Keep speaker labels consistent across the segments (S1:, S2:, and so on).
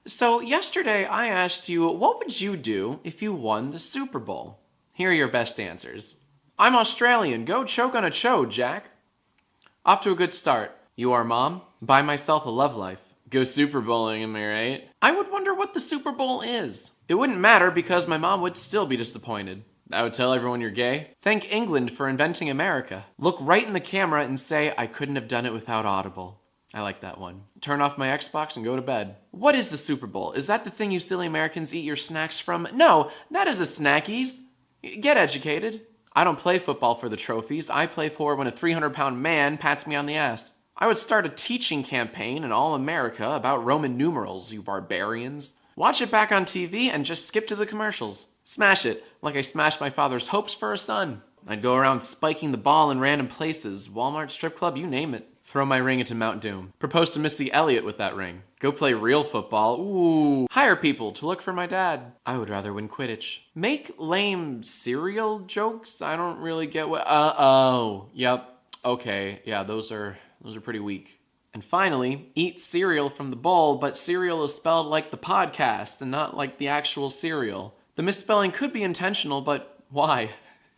S1: So yesterday I asked you, what would you do if you won the Super Bowl? Here are your best answers. I'm Australian. Go choke on a chode, Jack. Off to a good start. You are mom? Buy myself a love life. Go Super Bowling, am I right? I would wonder what the Super Bowl is. It wouldn't matter because my mom would still be disappointed. I would tell everyone you're gay. Thank England for inventing America. Look right in the camera and say, I couldn't have done it without Audible. I like that one. Turn off my Xbox and go to bed. What is the Super Bowl? Is that the thing you silly Americans eat your snacks from? No, that is a Snackies. Get educated. I don't play football for the trophies. I play for when a 300-pound man pats me on the ass. I would start a teaching campaign in all America about Roman numerals, you barbarians. Watch it back on TV and just skip to the commercials. Smash it, like I smashed my father's hopes for a son. I'd go around spiking the ball in random places, Walmart, strip club, you name it. Throw my ring into Mount Doom. Propose to Missy Elliott with that ring. Go play real football. Ooh. Hire people to look for my dad. I would rather win Quidditch. Make lame cereal jokes? I don't really get what... oh. Yep. Okay. Yeah, those are pretty weak. And finally, eat cereal from the bowl, but cereal is spelled like the podcast and not like the actual cereal. The misspelling could be intentional, but why?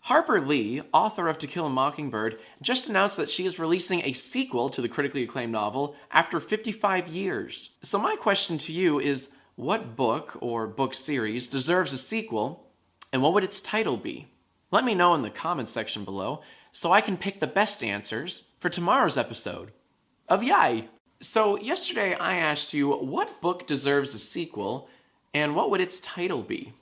S1: Harper Lee, author of To Kill a Mockingbird, just announced that she is releasing a sequel to the critically acclaimed novel after 55 years. So my question to you is, what book or book series deserves a sequel, and what would its title be? Let me know in the comments section below so I can pick the best answers for tomorrow's episode of YIAY. So yesterday I asked you, what book deserves a sequel, and what would its title be?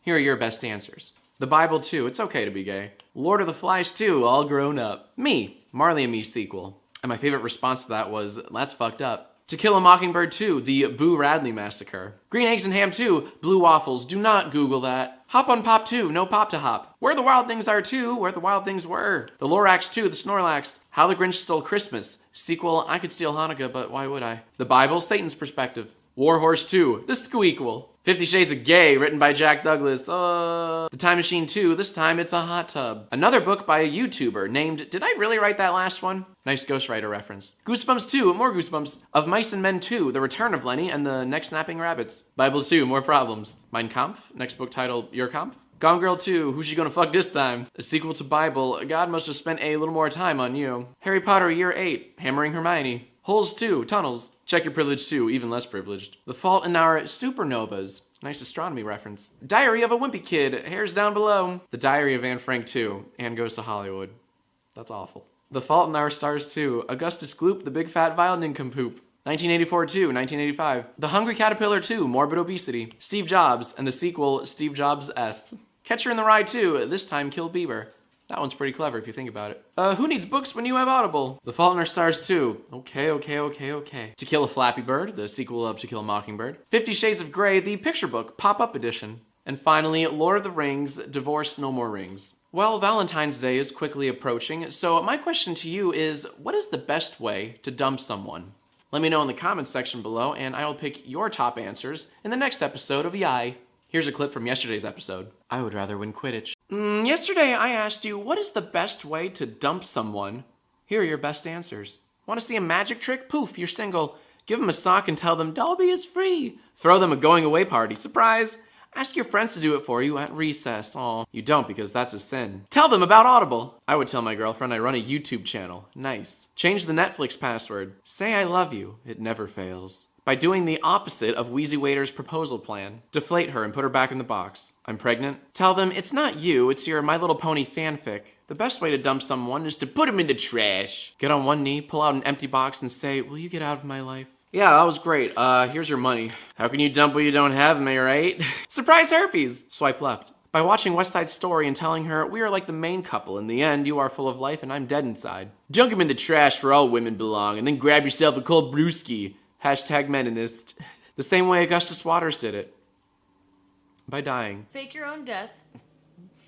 S1: Here are your best answers. The Bible 2, it's okay to be gay. Lord of the Flies 2, all grown up. Me, Marley and Me sequel. And my favorite response to that was, that's fucked up. To Kill a Mockingbird 2, the Boo Radley Massacre. Green Eggs and Ham 2, Blue Waffles, do not Google that. Hop on Pop 2, no Pop to Hop. Where the Wild Things Are 2, Where the Wild Things Were. The Lorax 2, The Snorlax. How the Grinch Stole Christmas. Sequel, I could steal Hanukkah, but why would I? The Bible, Satan's Perspective. Warhorse 2, The Squeakquel. 50 Shades of Gay, written by Jack Douglas. The Time Machine 2, this time it's a hot tub. Another book by a YouTuber named, did I really write that last one? Nice Ghostwriter reference. Goosebumps 2, more Goosebumps. Of Mice and Men 2, The Return of Lenny and the Next Snapping Rabbits. Bible 2, more problems. Mein Kampf, next book titled Your Kampf. Gone Girl 2, Who's She Gonna Fuck This Time? A sequel to Bible, God must have spent a little more time on you. Harry Potter Year 8, Hammering Hermione. Holes 2, Tunnels. Check Your Privilege 2, even less privileged. The Fault in Our Supernovas. Nice astronomy reference. Diary of a Wimpy Kid, hairs down below. The Diary of Anne Frank 2, Anne Goes to Hollywood. That's awful. The Fault in Our Stars 2, Augustus Gloop, the Big Fat Violin Nincompoop. 1984 2, 1985. The Hungry Caterpillar 2, Morbid Obesity. Steve Jobs, and the sequel, Steve Jobs S. Catcher in the Rye 2, this time Kill Bieber. That one's pretty clever if you think about it. Who needs books when you have Audible? The Fault in Our Stars 2. Okay. To Kill a Flappy Bird, the sequel of To Kill a Mockingbird. 50 Shades of Grey, the picture book, pop-up edition. And finally, Lord of the Rings, Divorce No More Rings. Well, Valentine's Day is quickly approaching, so my question to you is, what is the best way to dump someone? Let me know in the comments section below, and I will pick your top answers in the next episode of YIAY. Here's a clip from yesterday's episode. I would rather win Quidditch. Yesterday I asked you, what is the best way to dump someone? Here are your best answers. Want to see a magic trick? Poof, you're single. Give them a sock and tell them Dolby is free. Throw them a going away party. Surprise. Ask your friends to do it for you at recess. Aw, you don't because that's a sin. Tell them about Audible. I would tell my girlfriend I run a YouTube channel. Nice. Change the Netflix password. Say I love you. It never fails. By doing the opposite of Wheezy Waiter's proposal plan. Deflate her and put her back in the box. I'm pregnant. Tell them it's not you, it's your My Little Pony fanfic. The best way to dump someone is to put him in the trash. Get on one knee, pull out an empty box and say, will you get out of my life? Yeah, that was great. Here's your money. How can you dump what you don't have, am I right? Surprise herpes! Swipe left. By watching West Side Story and telling her, we are like the main couple. In the end, you are full of life and I'm dead inside. Dunk him in the trash where all women belong and then grab yourself a cold brewski. Hashtag meninist. The same way Augustus Waters did it. By dying.
S2: Fake your own death,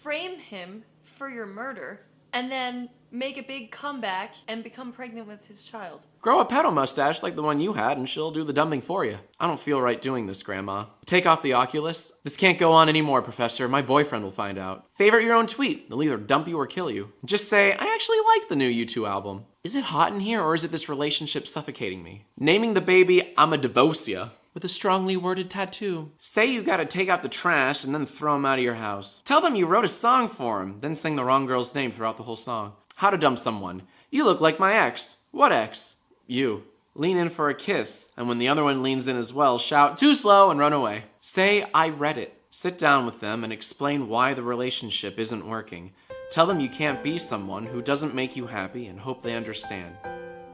S2: frame him for your murder, and then make a big comeback and become pregnant with his child.
S1: Grow a pedo mustache like the one you had and she'll do the dumping for you. I don't feel right doing this, Grandma. Take off the Oculus. This can't go on anymore, Professor. My boyfriend will find out. Favorite your own tweet. They'll either dump you or kill you. Just say, I actually liked the new U2 album. Is it hot in here or is it this relationship suffocating me? Naming the baby, I'm a divorcia. with a strongly worded tattoo. Say you gotta take out the trash and then throw him out of your house. Tell them you wrote a song for him, then sing the wrong girl's name throughout the whole song. How to dump someone. You look like my ex. What ex? You. Lean in for a kiss, and when the other one leans in as well, shout, too slow, and run away. Say, I read it. Sit down with them and explain why the relationship isn't working. Tell them you can't be someone who doesn't make you happy and hope they understand.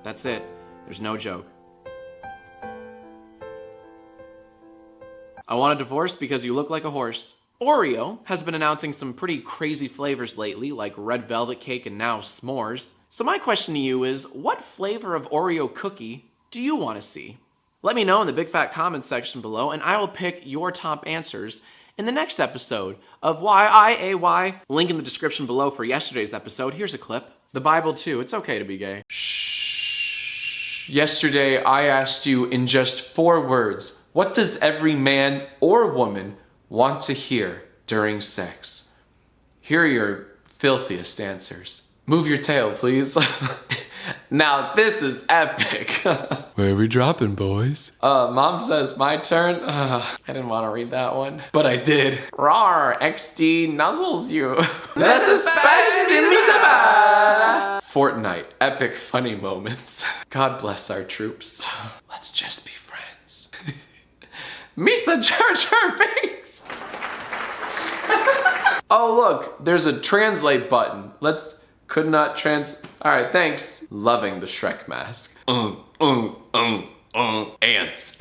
S1: That's it. There's no joke. I want a divorce because you look like a horse. Oreo has been announcing some pretty crazy flavors lately, like red velvet cake and now s'mores. So my question to you is, what flavor of Oreo cookie do you want to see? Let me know in the big fat comments section below, and I will pick your top answers in the next episode of YIAY. Link in the description below for yesterday's episode. Here's a clip. The Bible too. It's okay to be gay. Shh. Yesterday I asked you in just 4 words, what does every man or woman want to hear during sex? Here are your filthiest answers. Move your tail, please. Now this is epic. Where are we dropping, boys? Mom says my turn. I didn't want to read that one, but I did. Rawr, XD nuzzles you. This is Fortnite, epic funny moments. God bless our troops. Let's just be friends. Misa Jar Jar Binks. Oh look, there's a translate button. Could not Alright, thanks. Loving the Shrek mask. Ants,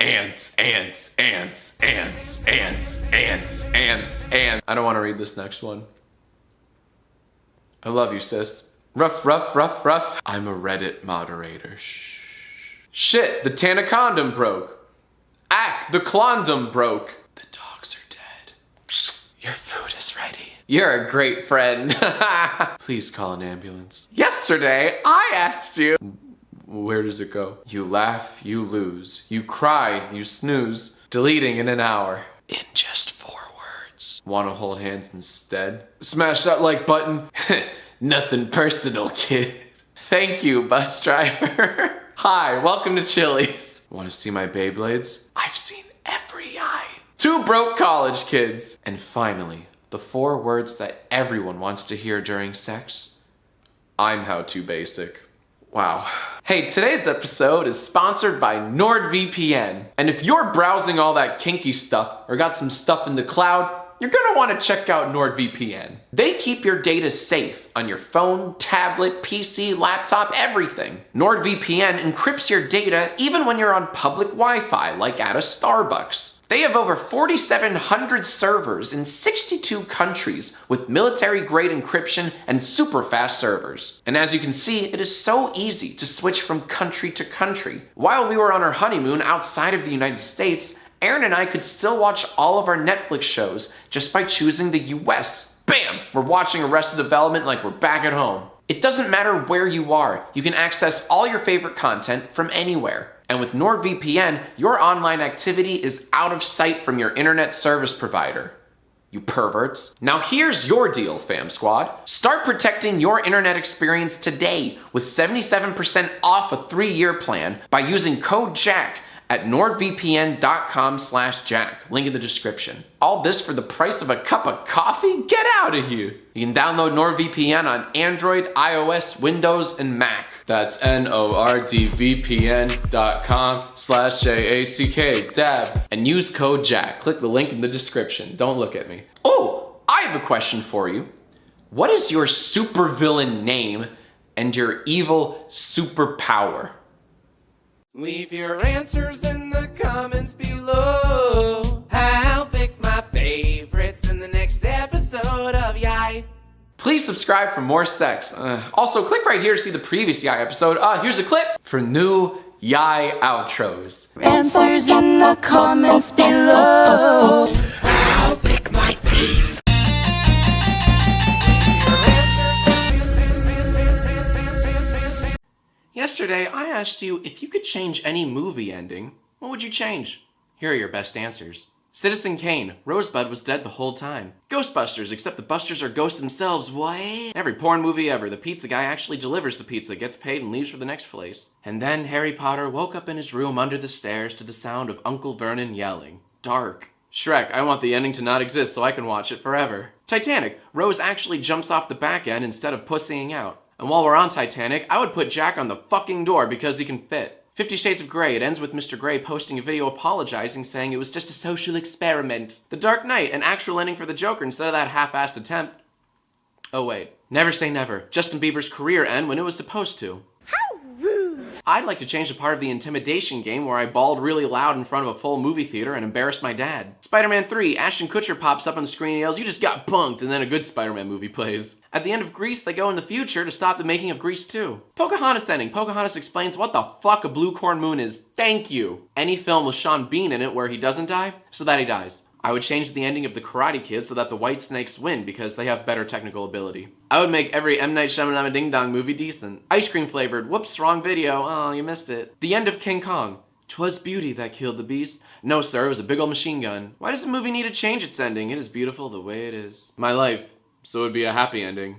S1: ants, ants, ants, ants, ants, ants, ants, ants. I don't want to read this next one. I love you, sis. Rough, rough, rough, rough. I'm a Reddit moderator. Shh. Shit, the Tanacondom broke. Ack, the Clondom broke. The dogs are dead. Your food is ready. You're a great friend. Please call an ambulance. Yesterday, I asked you. Where does it go? You laugh, you lose. You cry, you snooze. Deleting in an hour. In just 4 words. Wanna hold hands instead? Smash that like button. Nothing personal, kid. Thank you, bus driver. Hi, welcome to Chili's. Wanna see my Beyblades? I've seen every eye. 2 broke college kids. And finally, the 4 words that everyone wants to hear during sex. I'm how to basic. Wow. Hey, today's episode is sponsored by NordVPN. And if you're browsing all that kinky stuff or got some stuff in the cloud, you're gonna wanna check out NordVPN. They keep your data safe on your phone, tablet, PC, laptop, everything. NordVPN encrypts your data even when you're on public Wi-Fi, like at a Starbucks. They have over 4,700 servers in 62 countries with military-grade encryption and super fast servers. And as you can see, it is so easy to switch from country to country. While we were on our honeymoon outside of the United States, Aaron and I could still watch all of our Netflix shows just by choosing the US. Bam! We're watching Arrested Development like we're back at home. It doesn't matter where you are, you can access all your favorite content from anywhere. And with NordVPN, your online activity is out of sight from your internet service provider. You perverts. Now here's your deal, fam squad. Start protecting your internet experience today with 77% off a 3-year plan by using code JACK at nordvpn.com/jack. Link in the description. All this for the price of a cup of coffee? Get out of here. You can download NordVPN on Android, iOS, Windows, and Mac. That's nordvpn.com/JACK, dab, and use code JACK. Click the link in the description. Don't look at me. Oh, I have a question for you. What is your supervillain name and your evil superpower?
S3: Leave your answers in the comments below. I'll pick my favorites in the next episode of YIAY.
S1: Please subscribe for more sex. Also, click right here to see the previous YIAY episode. Here's a clip for new YIAY outros.
S4: Answers in the comments below.
S3: I'll pick my favorite.
S1: Yesterday, I asked you if you could change any movie ending, what would you change? Here are your best answers. Citizen Kane, Rosebud was dead the whole time. Ghostbusters, except the busters are ghosts themselves, what? Every porn movie ever, the pizza guy actually delivers the pizza, gets paid, and leaves for the next place. And then Harry Potter woke up in his room under the stairs to the sound of Uncle Vernon yelling. Dark. Shrek, I want the ending to not exist so I can watch it forever. Titanic, Rose actually jumps off the back end instead of pussying out. And while we're on Titanic, I would put Jack on the fucking door because he can fit. 50 Shades of Grey, it ends with Mr. Grey posting a video apologizing, saying it was just a social experiment. The Dark Knight, an actual ending for the Joker instead of that half-assed attempt. Oh wait, Never Say Never, Justin Bieber's career end when it was supposed to. I'd like to change the part of the intimidation game where I bawled really loud in front of a full movie theater and embarrassed my dad. Spider-Man 3, Ashton Kutcher pops up on the screen and yells, "You just got punked," and then a good Spider-Man movie plays. At the end of Grease, they go in the future to stop the making of Grease 2. Pocahontas ending, Pocahontas explains what the fuck a blue corn moon is. Thank you. Any film with Sean Bean in it where he doesn't die, so that he dies. I would change the ending of The Karate Kid so that the White Snakes win because they have better technical ability. I would make every M. Night Shyamalan Ding Dong movie decent. Ice cream flavored. Whoops, wrong video. Oh, you missed it. The end of King Kong. 'Twas beauty that killed the beast. No, sir, it was a big old machine gun. Why does a movie need to change its ending? It is beautiful the way it is. My life. So it would be a happy ending.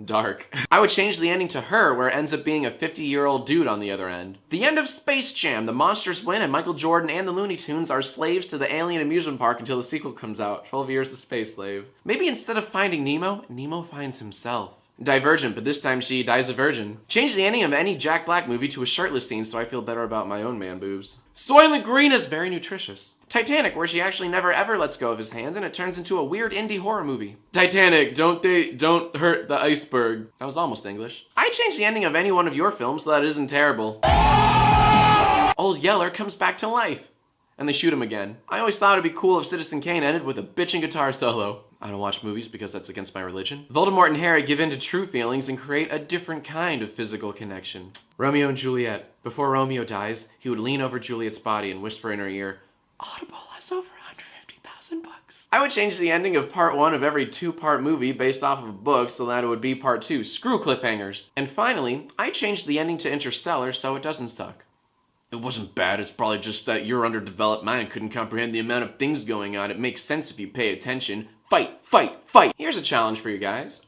S1: Dark. I would change the ending to Her, where it ends up being a 50-year-old dude on the other end. The end of Space Jam. The monsters win and Michael Jordan and the Looney Tunes are slaves to the alien amusement park until the sequel comes out. 12 Years a Space Slave. Maybe instead of finding Nemo, Nemo finds himself. Divergent, but this time she dies a virgin. Change the ending of any Jack Black movie to a shirtless scene so I feel better about my own man boobs. Soylent Green is very nutritious. Titanic, where she actually never ever lets go of his hands and it turns into a weird indie horror movie. Titanic, don't hurt the iceberg. That was almost English. I changed the ending of any one of your films so that it isn't terrible. Old Yeller comes back to life. And they shoot him again. I always thought it'd be cool if Citizen Kane ended with a bitchin' guitar solo. I don't watch movies because that's against my religion. Voldemort and Harry give in to true feelings and create a different kind of physical connection. Romeo and Juliet. Before Romeo dies, he would lean over Juliet's body and whisper in her ear, "Audible has over $150,000. I would change the ending of part 1 of every 2-part movie based off of a book so that it would be part 2. Screw cliffhangers. And finally, I changed the ending to Interstellar so it doesn't suck. It wasn't bad, it's probably just that your underdeveloped mind couldn't comprehend the amount of things going on. It makes sense if you pay attention. Fight, fight, fight! Here's a challenge for you guys.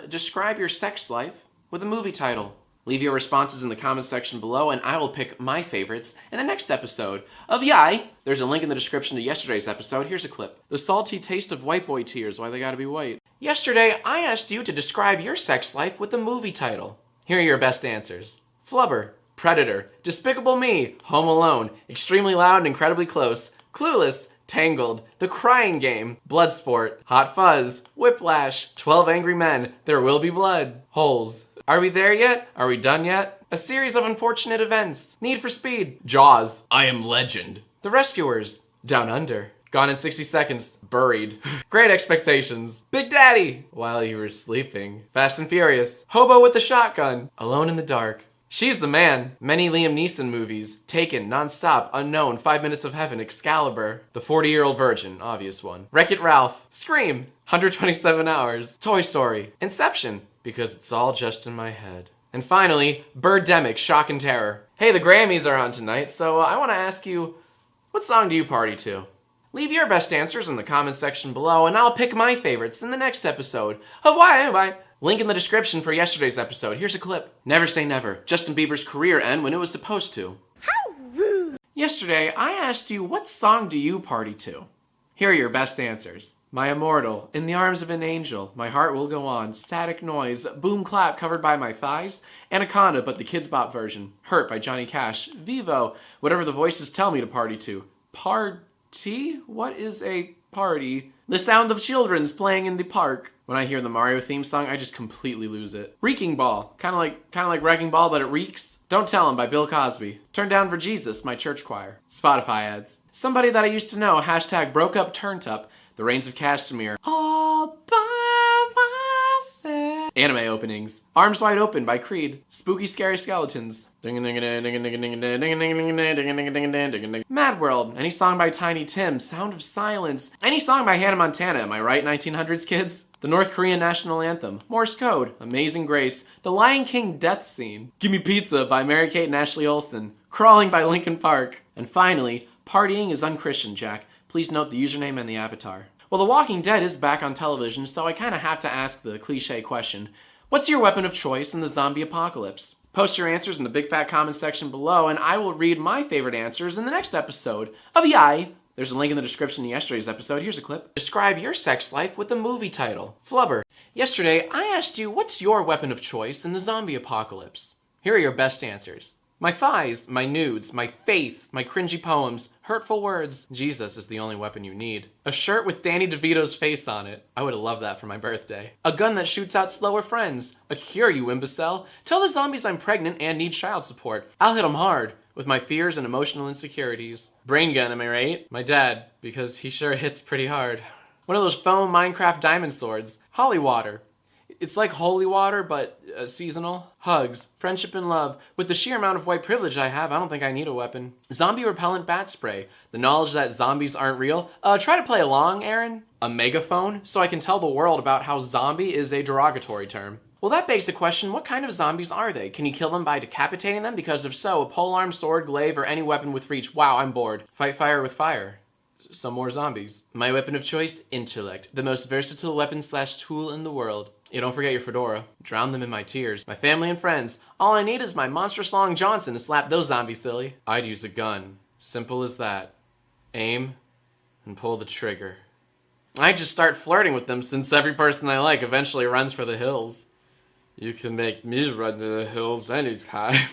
S1: Describe your sex life with a movie title. Leave your responses in the comments section below and I will pick my favorites in the next episode of YIAY. There's a link in the description to yesterday's episode. Here's a clip. The salty taste of white boy tears, why they gotta be white. Yesterday, I asked you to describe your sex life with a movie title. Here are your best answers. Flubber. Predator, Despicable Me, Home Alone, Extremely Loud and Incredibly Close, Clueless, Tangled, The Crying Game, Bloodsport, Hot Fuzz, Whiplash, 12 Angry Men, There Will Be Blood, Holes. Are we there yet? Are we done yet? A Series of Unfortunate Events, Need for Speed, Jaws, I Am Legend, The Rescuers, Down Under, Gone in 60 Seconds, Buried, Great Expectations, Big Daddy, While You Were Sleeping, Fast and Furious, Hobo with the Shotgun, Alone in the Dark, She's the Man, many Liam Neeson movies, Taken, Non-Stop, Unknown, 5 Minutes of Heaven, Excalibur, The 40-Year-Old Virgin, obvious one, Wreck-It Ralph, Scream, 127 Hours, Toy Story, Inception, Because It's All Just in My Head. And finally, Birdemic, Shock and Terror. Hey, the Grammys are on tonight, so I want to ask you, what song do you party to? Leave your best answers in the comments section below, and I'll pick my favorites in the next episode of YIAY. Link in the description for yesterday's episode. Here's a clip. Never Say Never. Justin Bieber's career end when it was supposed to. How rude. Yesterday, I asked you, what song do you party to? Here are your best answers. My Immortal, In the Arms of an Angel, My Heart Will Go On, Static Noise, Boom Clap Covered by My Thighs, Anaconda but the Kids Bop version, Hurt by Johnny Cash, Vivo, Whatever the Voices Tell Me to Party to. Party? What is a party? The Sound of Children's Playing in the Park. When I hear the Mario theme song, I just completely lose it. Reeking Ball, kind of like Wrecking Ball, but it reeks. Don't Tell 'Em by Bill Cosby. Turn Down for Jesus, my church choir. Spotify ads. Somebody That I Used to Know, hashtag Broke Up Turned Up, The Rains of Cashmere. All by myself. Anime openings. Arms Wide Open by Creed. Spooky Scary Skeletons. Mad World. Any song by Tiny Tim. Sound of Silence. Any song by Hannah Montana. Am I right, 1900s kids? The North Korean National Anthem. Morse Code. Amazing Grace. The Lion King Death Scene. Gimme Pizza by Mary-Kate and Ashley Olsen. Crawling by Linkin Park. And finally, Partying is Unchristian, Jack. Please note the username and the avatar. Well, The Walking Dead is back on television, so I kind of have to ask the cliche question. What's your weapon of choice in the zombie apocalypse? Post your answers in the big fat comment section below, and I will read my favorite answers in the next episode of YIAY. There's a link in the description to yesterday's episode. Here's a clip. Describe your sex life with a movie title. Flubber. Yesterday, I asked you, what's your weapon of choice in the zombie apocalypse? Here are your best answers. My thighs, my nudes, my faith, my cringy poems, hurtful words. Jesus is the only weapon you need. A shirt with Danny DeVito's face on it. I would have loved that for my birthday. A gun that shoots out slower friends. A cure, you imbecile. Tell the zombies I'm pregnant and need child support. I'll hit them hard with my fears and emotional insecurities. Brain gun, am I right? My dad, because he sure hits pretty hard. One of those foam Minecraft diamond swords. Holy water. It's like holy water, but seasonal. Hugs, friendship and love. With the sheer amount of white privilege I have, I don't think I need a weapon. Zombie repellent bat spray. The knowledge that zombies aren't real. Try to play along, Aaron. A megaphone, so I can tell the world about how zombie is a derogatory term. Well, that begs the question, what kind of zombies are they? Can you kill them by decapitating them? Because if so, a polearm, sword, glaive, or any weapon with reach. Wow, I'm bored. Fight fire with fire. Some more zombies. My weapon of choice, intellect. The most versatile weapon / tool in the world. Yeah, don't forget your fedora. Drown them in my tears. My family and friends. All I need is my monstrous long Johnson to slap those zombies silly. I'd use a gun. Simple as that. Aim and pull the trigger. I just start flirting with them since every person I like eventually runs for the hills. You can make me run to the hills anytime.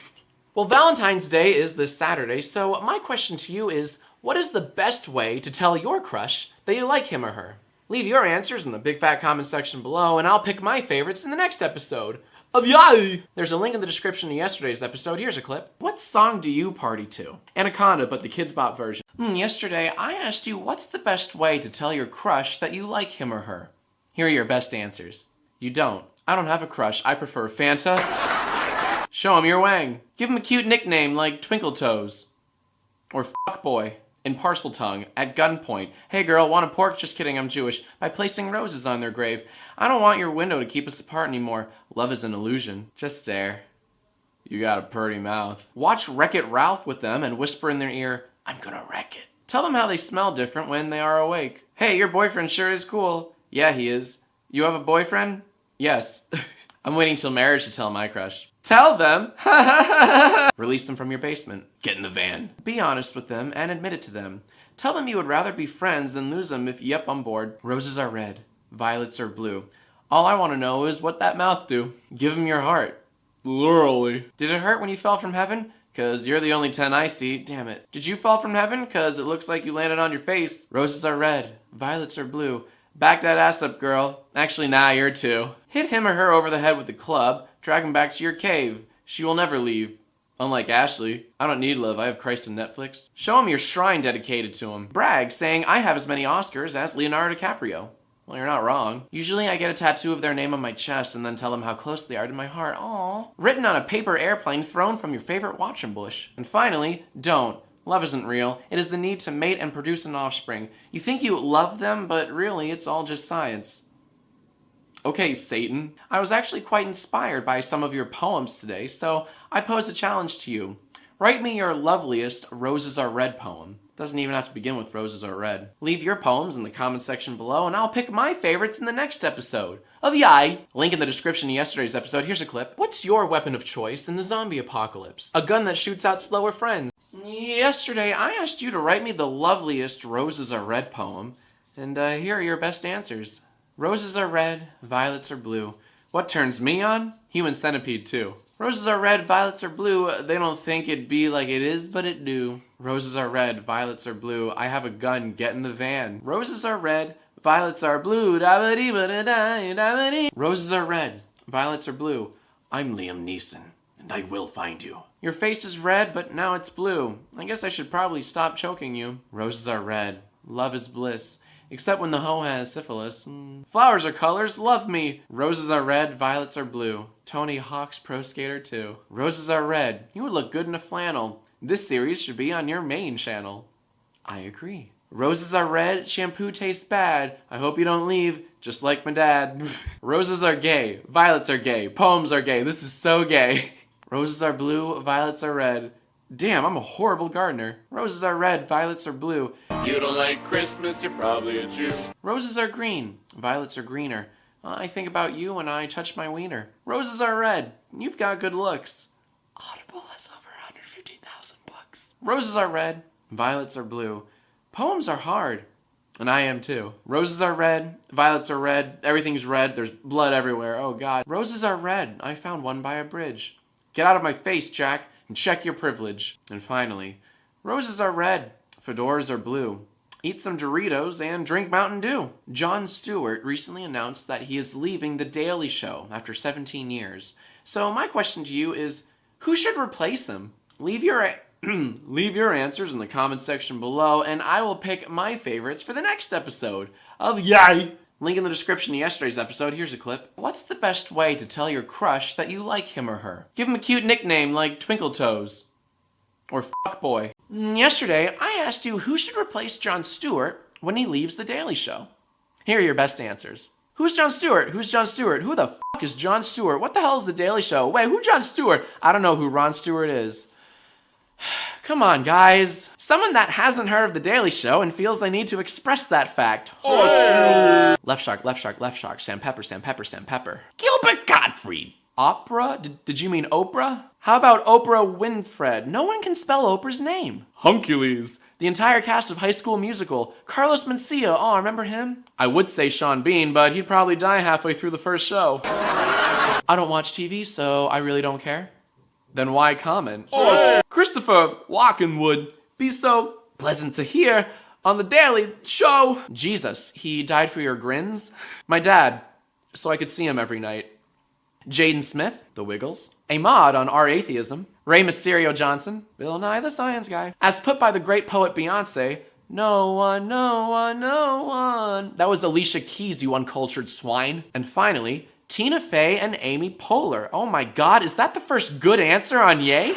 S1: Well, Valentine's Day is this Saturday, so my question to you is, what is the best way to tell your crush that you like him or her? Leave your answers in the big fat comment section below, and I'll pick my favorites in the next episode of YIAY! There's a link in the description to yesterday's episode. Here's a clip. What song do you party to? Anaconda, but the Kids Bop version. Yesterday, I asked you, what's the best way to tell your crush that you like him or her? Here are your best answers. You don't. I don't have a crush. I prefer Fanta. Show him your wang. Give him a cute nickname like Twinkle Toes. Or Fuckboy. In parcel tongue, at gunpoint. Hey girl, want a pork? Just kidding, I'm Jewish. By placing roses on their grave. I don't want your window to keep us apart anymore. Love is an illusion. Just stare. You got a pretty mouth. Watch Wreck-It Ralph with them and whisper in their ear, I'm gonna wreck it. Tell them how they smell different when they are awake. Hey, your boyfriend sure is cool. Yeah, he is. You have a boyfriend? Yes. I'm waiting till marriage to tell my crush. Tell them! Release them from your basement. Get in the van. Be honest with them and admit it to them. Tell them you would rather be friends than lose them if yep, I'm bored. Roses are red. Violets are blue. All I want to know is what that mouth do. Give them your heart. Literally. Did it hurt when you fell from heaven? Cause you're the only 10 I see. Damn it. Did you fall from heaven? Cause it looks like you landed on your face. Roses are red. Violets are blue. Back that ass up, girl. Actually, nah, you're 2. Hit him or her over the head with the club. Drag him back to your cave. She will never leave. Unlike Ashley. I don't need love, I have Christ and Netflix. Show him your shrine dedicated to him. Brag, saying I have as many Oscars as Leonardo DiCaprio. Well, you're not wrong. Usually I get a tattoo of their name on my chest and then tell them how close they are to my heart. Aww. Written on a paper airplane thrown from your favorite watching bush. And finally, don't. Love isn't real. It is the need to mate and produce an offspring. You think you love them, but really it's all just science. Okay, Satan. I was actually quite inspired by some of your poems today, so I pose a challenge to you. Write me your loveliest Roses Are Red poem. Doesn't even have to begin with Roses Are Red. Leave your poems in the comment section below, and I'll pick my favorites in the next episode of YIAY. Link in the description to yesterday's episode. Here's a clip. What's your weapon of choice in the zombie apocalypse? A gun that shoots out slower friends. Yesterday, I asked you to write me the loveliest Roses Are Red poem, and here are your best answers. Roses are red, violets are blue. What turns me on? Human Centipede 2. Roses are red, violets are blue. They don't think it be like it is, but it do. Roses are red, violets are blue. I have a gun, get in the van. Roses are red, violets are blue. Roses are red, violets are blue. I'm Liam Neeson, and I will find you. Your face is red, but now it's blue. I guess I should probably stop choking you. Roses are red, love is bliss. Except when the hoe has syphilis. Flowers are colors, love me. Roses are red, violets are blue. Tony Hawk's Pro Skater 2. Roses are red, you would look good in a flannel. This series should be on your main channel. I agree. Roses are red, shampoo tastes bad. I hope you don't leave, just like my dad. Roses are gay, violets are gay, poems are gay. This is so gay. Roses are blue, violets are red. Damn, I'm a horrible gardener. Roses are red, violets are blue.
S3: You don't like Christmas, you're probably a Jew.
S1: Roses are green, violets are greener. I think about you when I touch my wiener. Roses are red, you've got good looks. Audible has over 150,000 books. Roses are red, violets are blue. Poems are hard, and I am too. Roses are red, violets are red, everything's red, there's blood everywhere, oh God. Roses are red, I found one by a bridge. Get out of my face, Jack, and check your privilege. And finally, roses are red, fedoras are blue. Eat some Doritos and drink Mountain Dew. Jon Stewart recently announced that he is leaving The Daily Show after 17 years. So my question to you is, who should replace him? Leave your answers in the comment section below, and I will pick my favorites for the next episode of YIAY. Link in the description to yesterday's episode. Here's a clip. What's the best way to tell your crush that you like him or her? Give him a cute nickname like Twinkle Toes. Or Fuckboy. Yesterday, I asked you who should replace Jon Stewart when he leaves The Daily Show. Here are your best answers. Who's Jon Stewart? Who's Jon Stewart? Who the fuck is Jon Stewart? What the hell is The Daily Show? Wait, who Jon Stewart? I don't know who Ron Stewart is. Come on, guys. Someone that hasn't heard of The Daily Show and feels they need to express that fact. Oh. Left shark, left shark, left shark. Sam Pepper, Sam Pepper, Sam Pepper. Gilbert Gottfried. Opera? Did you mean Oprah? How about Oprah Winfred? No one can spell Oprah's name. Huncules. The entire cast of High School Musical. Carlos Mencia. Oh, remember him? I would say Sean Bean, but he'd probably die halfway through the first show. I don't watch TV, so I really don't care. Then why comment? Oh. Christopher Walken would be so pleasant to hear on The Daily Show. Jesus, he died for your grins? My dad, so I could see him every night. Jaden Smith, The Wiggles. A mod on Our Atheism. Ray Mysterio Johnson, Bill Nye the Science Guy. As put by the great poet Beyonce, no one, no one, no one. That was Alicia Keys, you uncultured swine. And finally, Tina Fey and Amy Poehler. Oh my God, is that the first good answer on YIAY?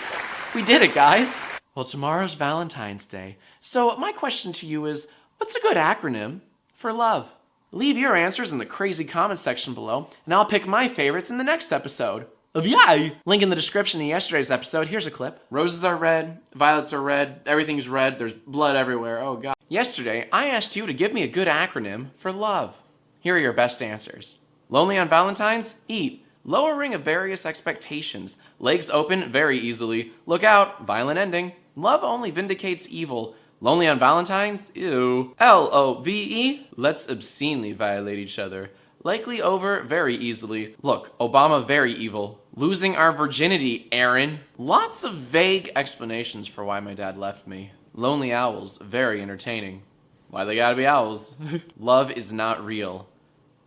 S1: We did it, guys. Well, tomorrow's Valentine's Day. So my question to you is, what's a good acronym for love? Leave your answers in the crazy comment section below, and I'll pick my favorites in the next episode of YIAY. Link in the description to yesterday's episode. Here's a clip. Roses are red, violets are red, everything's red, there's blood everywhere, oh God. Yesterday, I asked you to give me a good acronym for love. Here are your best answers. Lonely on Valentine's? Eat. Lowering of various expectations. Legs open very easily. Look out, violent ending. Love only vindicates evil. Lonely on Valentine's? Ew. LOVE? Let's obscenely violate each other. Likely over very easily. Look, Obama very evil. Losing our virginity, Aaron. Lots of vague explanations for why my dad left me. Lonely owls, very entertaining. Why they gotta be owls? Love is not real.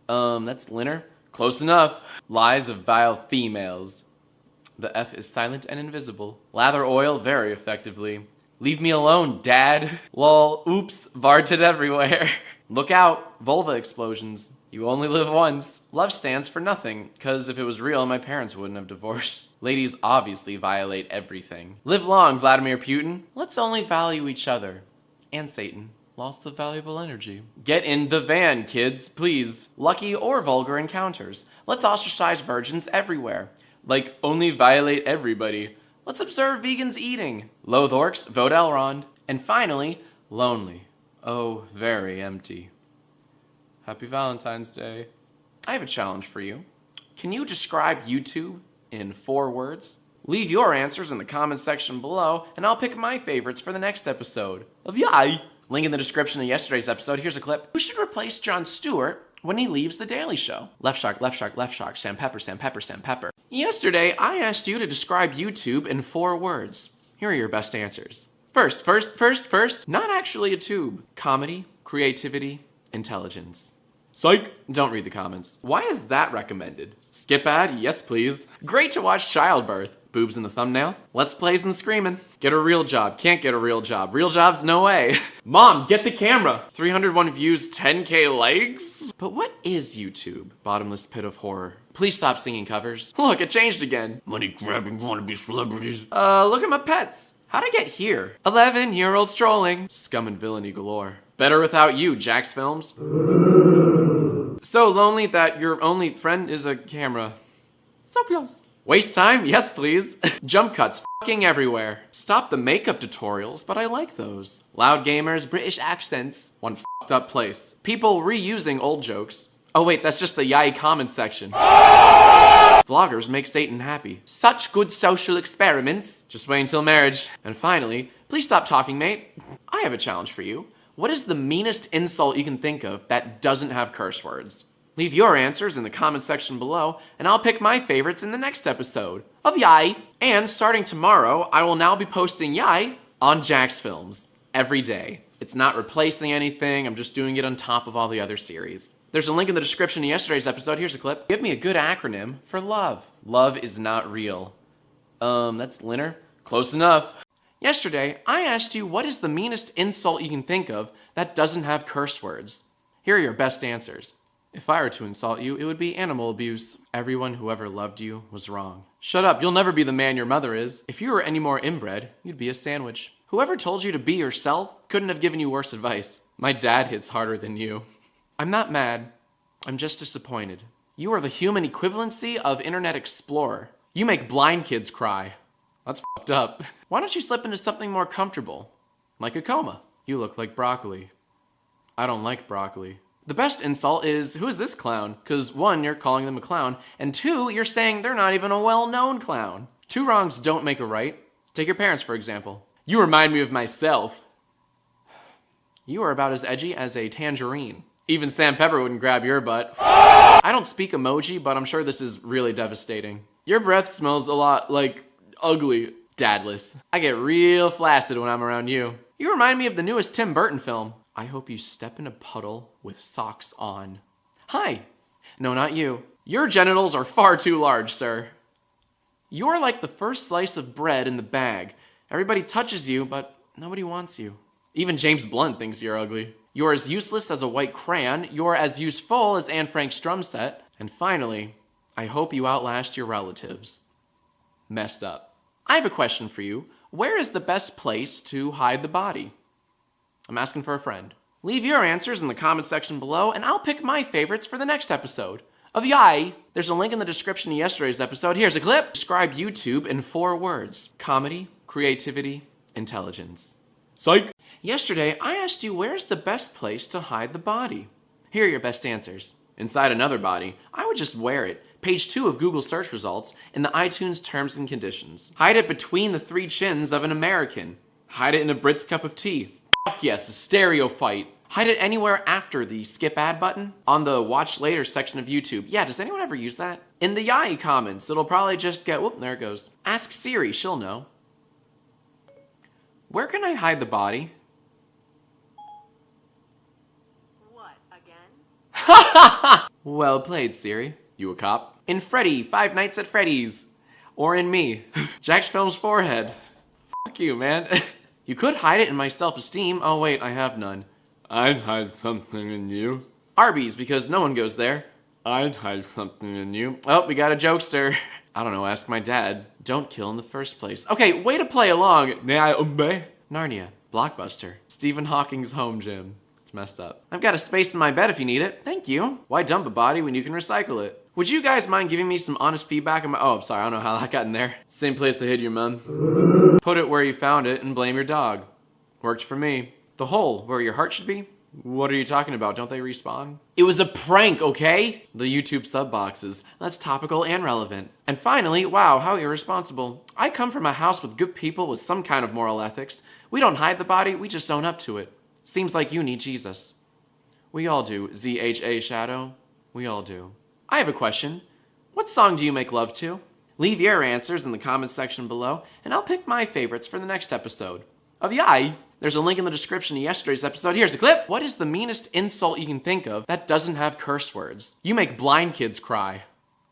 S1: That's Linner? Close enough. Lies of vile females. The F is silent and invisible. Lather oil very effectively. Leave me alone, Dad. Lol, oops, varted everywhere. Look out, vulva explosions. You only live once. Love stands for nothing, cause if it was real, my parents wouldn't have divorced. Ladies obviously violate everything. Live long, Vladimir Putin. Let's only value each other. And Satan. Lost of valuable energy. Get in the van, kids, please. Lucky or vulgar encounters. Let's ostracize virgins everywhere. Like, only violate everybody. Let's observe vegans eating. Loathe orcs, vote Elrond. And finally, lonely. Oh, very empty. Happy Valentine's Day. I have a challenge for you. Can you describe YouTube in 4 words? Leave your answers in the comment section below, and I'll pick my favorites for the next episode of YIAY. Link in the description of yesterday's episode. Here's a clip. Who should replace Jon Stewart when he leaves The Daily Show? Left shark, left shark, left shark. Sam Pepper, Sam Pepper, Sam Pepper. Yesterday, I asked you to describe YouTube in 4 words. Here are your best answers. First, not actually a tube. Comedy, creativity, intelligence. Psych! Don't read the comments. Why is that recommended? Skip ad? Yes, please. Great to watch childbirth. Boobs in the thumbnail. Let's plays and screaming. Get a real job. Can't get a real job. Real jobs? No way. Mom, get the camera. 301 views, 10K likes? But what is YouTube? Bottomless pit of horror. Please stop singing covers. Look, it changed again. Money grabbing wannabe celebrities. Look at my pets. How'd I get here? 11-year-old strolling. Scum and villainy galore. Better without you, Jax Films. So lonely that your only friend is a camera. So close. Waste time? Yes, please. Jump cuts fucking everywhere. Stop the makeup tutorials, but I like those. Loud gamers, British accents. One fucked up place. People reusing old jokes. Oh wait, that's just the YIAY comments section. Vloggers make Satan happy. Such good social experiments. Just wait until marriage. And finally, please stop talking, mate. I have a challenge for you. What is the meanest insult you can think of that doesn't have curse words? Leave your answers in the comment section below, and I'll pick my favorites in the next episode of YIAY. And starting tomorrow, I will now be posting YIAY on Jack's Films every day. It's not replacing anything, I'm just doing it on top of all the other series. There's a link in the description to yesterday's episode. Here's a clip. Give me a good acronym for love. Love is not real. That's Linner? Close enough. Yesterday, I asked you what is the meanest insult you can think of that doesn't have curse words. Here are your best answers. If I were to insult you, it would be animal abuse. Everyone who ever loved you was wrong. Shut up, you'll never be the man your mother is. If you were any more inbred, you'd be a sandwich. Whoever told you to be yourself couldn't have given you worse advice. My dad hits harder than you. I'm not mad, I'm just disappointed. You are the human equivalency of Internet Explorer. You make blind kids cry. That's fucked up. Why don't you slip into something more comfortable? Like a coma. You look like broccoli. I don't like broccoli. The best insult is, who is this clown? Because one, you're calling them a clown, and two, you're saying they're not even a well-known clown. Two wrongs don't make a right. Take your parents, for example. You remind me of myself. You are about as edgy as a tangerine. Even Sam Pepper wouldn't grab your butt. I don't speak emoji, but I'm sure this is really devastating. Your breath smells a lot like ugly. Dadless. I get real flaccid when I'm around you. You remind me of the newest Tim Burton film. I hope you step in a puddle with socks on. Hi. No, not you. Your genitals are far too large, sir. You're like the first slice of bread in the bag. Everybody touches you, but nobody wants you. Even James Blunt thinks you're ugly. You're as useless as a white crayon. You're as useful as Anne Frank's drum set. And finally, I hope you outlast your relatives. Messed up. I have a question for you. Where is the best place to hide the body? I'm asking for a friend. Leave your answers in the comment section below, and I'll pick my favorites for the next episode of YIAY. There's a link in the description to yesterday's episode. Here's a clip. Describe YouTube in 4 words. Comedy, creativity, intelligence. Psych! Yesterday, I asked you where's the best place to hide the body. Here are your best answers. Inside another body, I would just wear it. Page 2 of Google search results in the iTunes terms and conditions. Hide it between the 3 chins of an American. Hide it in a Brit's cup of tea. Fuck yes, a stereo fight. Hide it anywhere after the skip ad button on the watch later section of YouTube. Yeah, does anyone ever use that? In the YIAY comments, it'll probably just get, whoop, there it goes. Ask Siri, she'll know. Where can I hide the body?
S2: What, again?
S1: Well played, Siri. You a cop? In Freddy, Five Nights at Freddy's. Or in me, Jack's Film's forehead. Fuck you, man. You could hide it in my self-esteem. Oh wait, I have none. I'd hide something in you. Arby's, because no one goes there. I'd hide something in you. Oh, we got a jokester. I don't know, ask my dad. Don't kill in the first place. Okay, way to play along. Narnia, Blockbuster, Stephen Hawking's home gym. It's messed up. I've got a space in my bed if you need it. Thank you. Why dump a body when you can recycle it? Would you guys mind giving me some honest feedback on my— oh, I'm sorry, I don't know how that got in there. Same place I hid your mom. Put it where you found it and blame your dog. Worked for me. The hole where your heart should be? What are you talking about? Don't they respawn? It was a prank, okay? The YouTube sub boxes. That's topical and relevant. And finally, wow, how irresponsible. I come from a house with good people with some kind of moral ethics. We don't hide the body, we just own up to it. Seems like you need Jesus. We all do, ZHA Shadow. We all do. I have a question. What song do you make love to? Leave your answers in the comments section below, and I'll pick my favorites for the next episode of YIAY. There's a link in the description to yesterday's episode. Here's a clip. What is the meanest insult you can think of that doesn't have curse words? You make blind kids cry.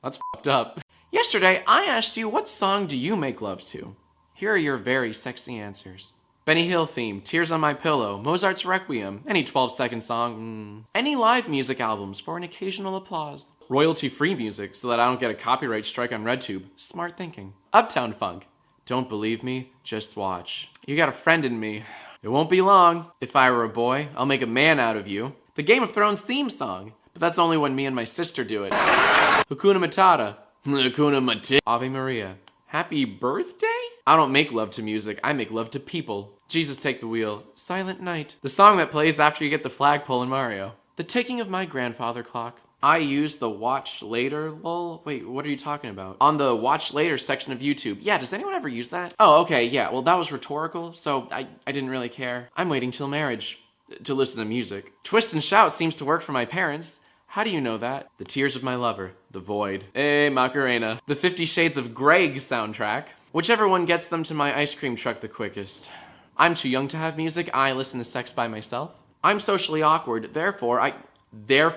S1: That's fucked up. Yesterday, I asked you, what song do you make love to? Here are your very sexy answers. Benny Hill theme, Tears on My Pillow, Mozart's Requiem, any 12-second song, Any live music albums for an occasional applause. Royalty-free music so that I don't get a copyright strike on RedTube. Smart thinking. Uptown Funk. Don't believe me? Just watch. You got a friend in me. It won't be long. If I were a boy, I'll make a man out of you. The Game of Thrones theme song. But that's only when me and my sister do it. Hakuna Matata. Hakuna Matata. Ave Maria. Happy birthday? I don't make love to music, I make love to people. Jesus take the wheel. Silent Night. The song that plays after you get the flagpole in Mario. The ticking of my grandfather clock. I use the watch later lol. Wait, what are you talking about? On the watch later section of YouTube. Yeah, does anyone ever use that? Oh, okay, yeah, well that was rhetorical, so I didn't really care. I'm waiting till marriage to listen to music. Twist and Shout seems to work for my parents. How do you know that? The Tears of My Lover, The Void. Hey, Macarena. The 50 Shades of Grey soundtrack. Whichever one gets them to my ice cream truck the quickest. I'm too young to have music, I listen to sex by myself. I'm socially awkward, therefore, Big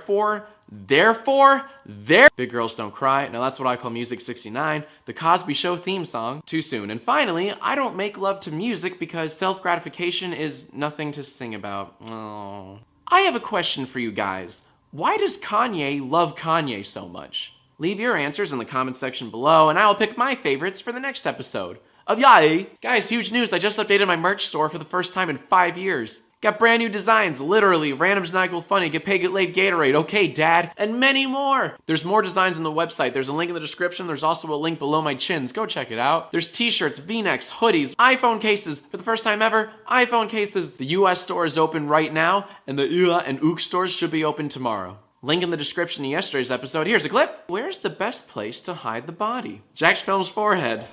S1: Girls Don't Cry. Now that's what I call Music 69. The Cosby Show theme song. Too soon. And finally, I don't make love to music because self-gratification is nothing to sing about. Oh. I have a question for you guys. Why does Kanye love Kanye so much? Leave your answers in the comment section below, and I will pick my favorites for the next episode of YIAY. Guys, huge news. I just updated my merch store for the first time in 5 years. Got brand new designs, literally, random's not equal funny, get paid, get laid, Gatorade, okay dad, and many more. There's more designs on the website. There's a link in the description. There's also a link below my chins. Go check it out. There's t-shirts, v-necks, hoodies, iPhone cases. For the first time ever, iPhone cases. The US store is open right now, and the YIAY and OOK stores should be open tomorrow. Link in the description of yesterday's episode. Here's a clip. Where's the best place to hide the body? Jack's Film's forehead.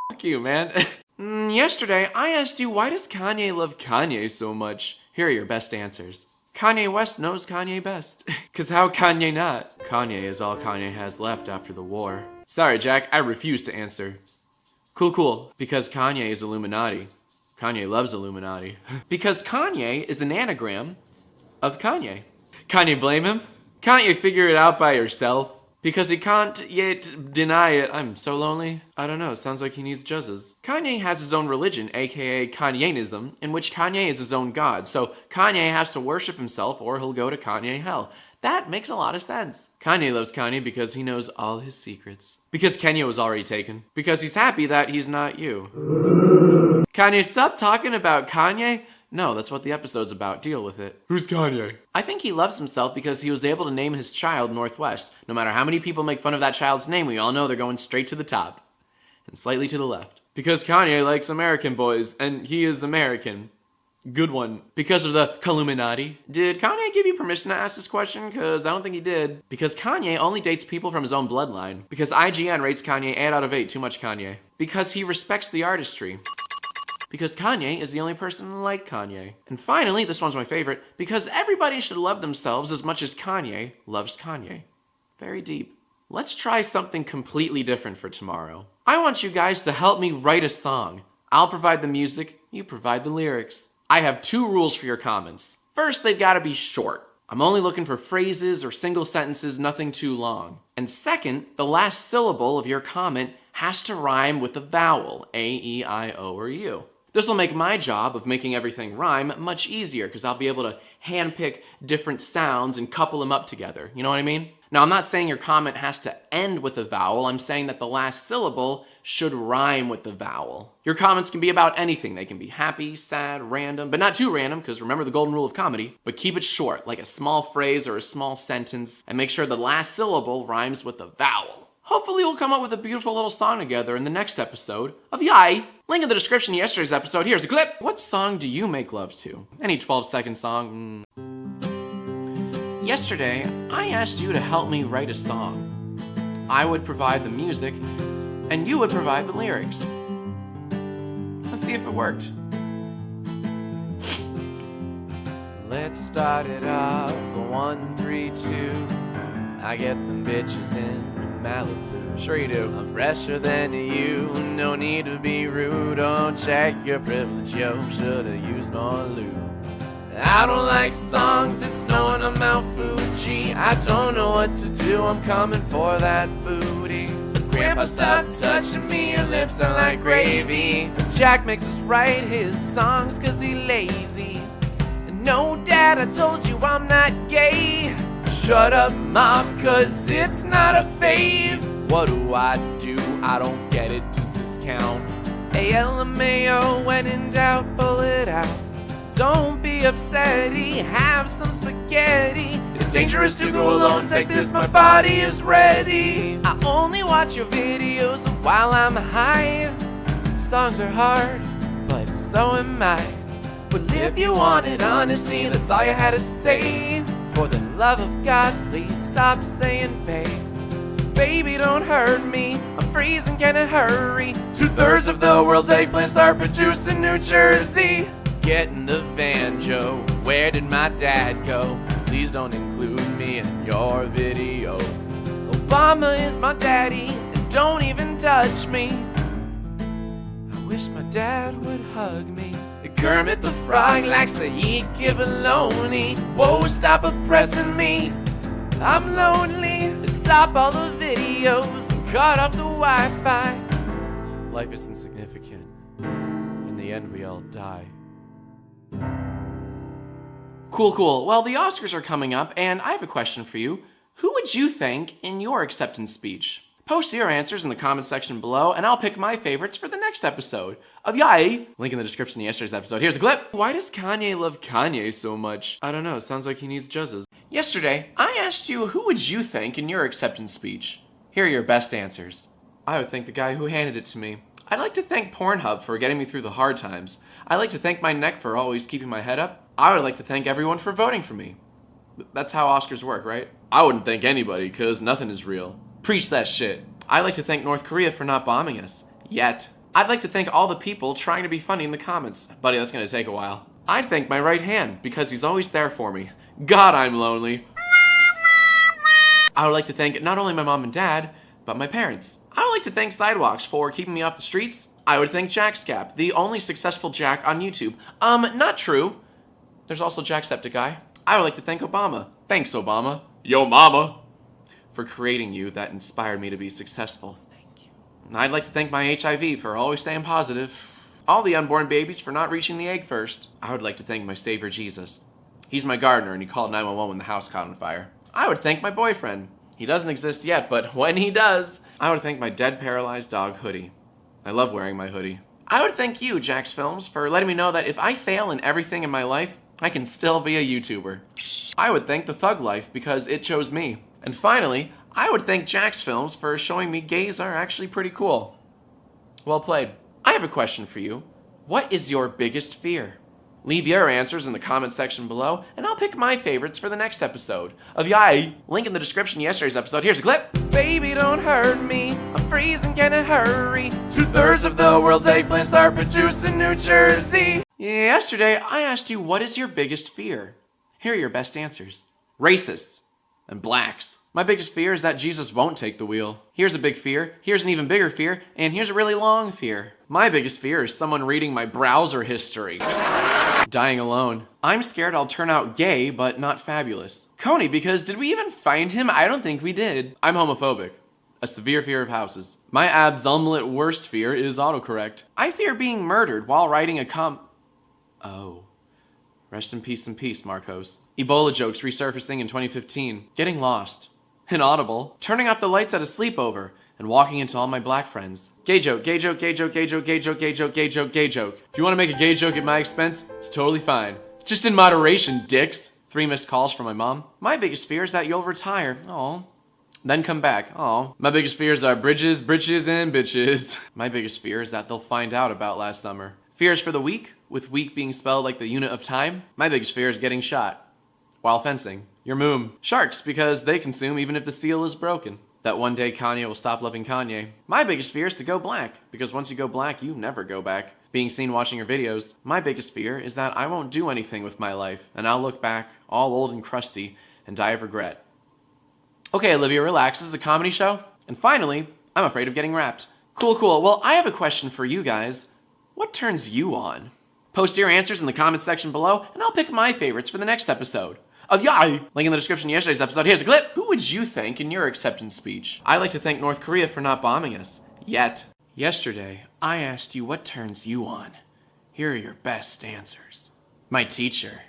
S1: Fuck you, man. Yesterday, I asked you, why does Kanye love Kanye so much? Here are your best answers. Kanye West knows Kanye best. Cause how Kanye not? Kanye is all Kanye has left after the war. Sorry, Jack, I refuse to answer. Cool. Because Kanye is Illuminati. Kanye loves Illuminati. Because Kanye is an anagram of Kanye. Kanye blame him? Can't you figure it out by yourself? Because he can't yet deny it. I'm so lonely. I don't know, it sounds like he needs juzzes. Kanye has his own religion, aka Kanyeism, in which Kanye is his own god. So Kanye has to worship himself or he'll go to Kanye hell. That makes a lot of sense. Kanye loves Kanye because he knows all his secrets. Because Kenya was already taken. Because he's happy that he's not you. Kanye, stop talking about Kanye. No, that's what the episode's about. Deal with it. Who's Kanye? I think he loves himself because he was able to name his child Northwest. No matter how many people make fun of that child's name, we all know they're going straight to the top. And slightly to the left. Because Kanye likes American boys, and he is American. Good one. Because of the Illuminati. Did Kanye give you permission to ask this question? Because I don't think he did. Because Kanye only dates people from his own bloodline. Because IGN rates Kanye 8 out of 8, too much Kanye. Because he respects the artistry. Because Kanye is the only person like Kanye. And finally, this one's my favorite, because everybody should love themselves as much as Kanye loves Kanye. Very deep. Let's try something completely different for tomorrow. I want you guys to help me write a song. I'll provide the music, you provide the lyrics. I have 2 rules for your comments. First, they've got to be short. I'm only looking for phrases or single sentences, nothing too long. And second, the last syllable of your comment has to rhyme with a vowel, A, E, I, O, or U. This will make my job of making everything rhyme much easier because I'll be able to handpick different sounds and couple them up together. You know what I mean? Now, I'm not saying your comment has to end with a vowel. I'm saying that the last syllable should rhyme with the vowel. Your comments can be about anything. They can be happy, sad, random, but not too random because remember the golden rule of comedy. But keep it short, like a small phrase or a small sentence, and make sure the last syllable rhymes with the vowel. Hopefully we'll come up with a beautiful little song together in the next episode of YIAY. Link in the description of yesterday's episode. Here's a clip. What song do you make love to? Any 12-second song? Yesterday, I asked you to help me write a song. I would provide the music, and you would provide the lyrics. Let's see if it worked.
S3: Let's start it off. 1, 3, 2. I get them bitches in Malibu.
S1: Sure you do.
S3: I'm fresher than you. No need to be rude. Don't check your privilege, yo. Should've used more lube. I don't like songs, it's snowing on Mount Fuji. I don't know what to do, I'm coming for that booty. Grandpa, stop touching me, your lips are like gravy. Jack makes us write his songs cause he lazy. And no, Dad, I told you I'm not gay. Shut up, Mom, cause it's not a phase. What do? I don't get it, does this count? ALMAO, when in doubt, pull it out. Don't be upsetty, have some spaghetti. It's dangerous to go alone. Take this, my body is ready. I only watch your videos while I'm high. Songs are hard, but so am I. But if you wanted honesty, that's all you had to say. For the love of God, please stop saying babe. Baby, don't hurt me, I'm freezing, can I hurry? 2/3 of the world's eggplants are produced in New Jersey. Get in the van, Joe, where did my dad go? Please don't include me in your video. Obama is my daddy, and don't even touch me. I wish my dad would hug me. Kermit the Frog likes to eat kid bologna. Whoa, stop oppressing me, I'm lonely. Stop all the videos and cut off the Wi-Fi. Life is insignificant. In the end, we all die.
S1: Cool. Well, the Oscars are coming up, and I have a question for you. Who would you thank in your acceptance speech? Post your answers in the comment section below, and I'll pick my favorites for the next episode of YIAY. Link in the description of yesterday's episode. Here's a clip. Why does Kanye love Kanye so much? I don't know, it sounds like he needs juzzes. Yesterday, I asked you who would you thank in your acceptance speech? Here are your best answers. I would thank the guy who handed it to me. I'd like to thank Pornhub for getting me through the hard times. I'd like to thank my neck for always keeping my head up. I would like to thank everyone for voting for me. That's how Oscars work, right? I wouldn't thank anybody, cause nothing is real. Preach that shit. I'd like to thank North Korea for not bombing us. Yet. I'd like to thank all the people trying to be funny in the comments. Buddy, that's gonna take a while. I'd thank my right hand, because he's always there for me. God, I'm lonely. I would like to thank not only my mom and dad, but my parents. I would like to thank Sidewalks for keeping me off the streets. I would thank Jackscap, the only successful Jack on YouTube. Not true. There's also Jacksepticeye. I would like to thank Obama. Thanks, Obama. Yo, mama. For creating you that inspired me to be successful. Thank you. I'd like to thank my HIV for always staying positive. All the unborn babies for not reaching the egg first. I would like to thank my savior, Jesus. He's my gardener and he called 911 when the house caught on fire. I would thank my boyfriend. He doesn't exist yet, but when he does, I would thank my dead paralyzed dog hoodie. I love wearing my hoodie. I would thank you, Jax Films, for letting me know that if I fail in everything in my life, I can still be a YouTuber. I would thank The Thug Life because it chose me. And finally, I would thank Jax Films for showing me gays are actually pretty cool. Well played. I have a question for you. What is your biggest fear? Leave your answers in the comment section below, and I'll pick my favorites for the next episode of YIAY. Link in the description of yesterday's episode. Here's a clip.
S3: Baby, don't hurt me, I'm freezing, can I hurry? 2/3 of the world's eggplants are produced in New Jersey.
S1: Yesterday, I asked you, what is your biggest fear? Here are your best answers. Racists and blacks. My biggest fear is that Jesus won't take the wheel. Here's a big fear, here's an even bigger fear, and here's a really long fear. My biggest fear is someone reading my browser history. Dying alone. I'm scared I'll turn out gay, but not fabulous. Coney, because did we even find him? I don't think we did. I'm homophobic. A severe fear of houses. My absolute worst fear is autocorrect. I fear being murdered while writing a Oh. Rest in peace, Marcos. Ebola jokes resurfacing in 2015. Getting lost. Inaudible. Turning off the lights at a sleepover and walking into all my black friends. Gay joke, gay joke, gay joke, gay joke, gay joke, gay joke, gay joke, gay joke. If you want to make a gay joke at my expense, it's totally fine. Just in moderation, dicks. 3 missed calls from my mom. My biggest fear is that you'll retire. Aw. Then come back. Aw. My biggest fears are bridges, britches, and bitches. My biggest fear is that they'll find out about last summer. Fears for the week, with week being spelled like the unit of time. My biggest fear is getting shot while fencing. Your moom. Sharks, because they consume even if the seal is broken. That one day Kanye will stop loving Kanye. My biggest fear is to go black, because once you go black, you never go back. Being seen watching your videos. My biggest fear is that I won't do anything with my life, and I'll look back, all old and crusty, and die of regret. Okay, Olivia, relax. This is a comedy show. And finally, I'm afraid of getting wrapped. Cool. Well, I have a question for you guys. What turns you on? Post your answers in the comments section below, and I'll pick my favorites for the next episode of YIAY. Link in the description of yesterday's episode. Here's a clip. Who would you thank in your acceptance speech? I'd like to thank North Korea for not bombing us. Yet. Yesterday, I asked you what turns you on. Here are your best answers. My teacher.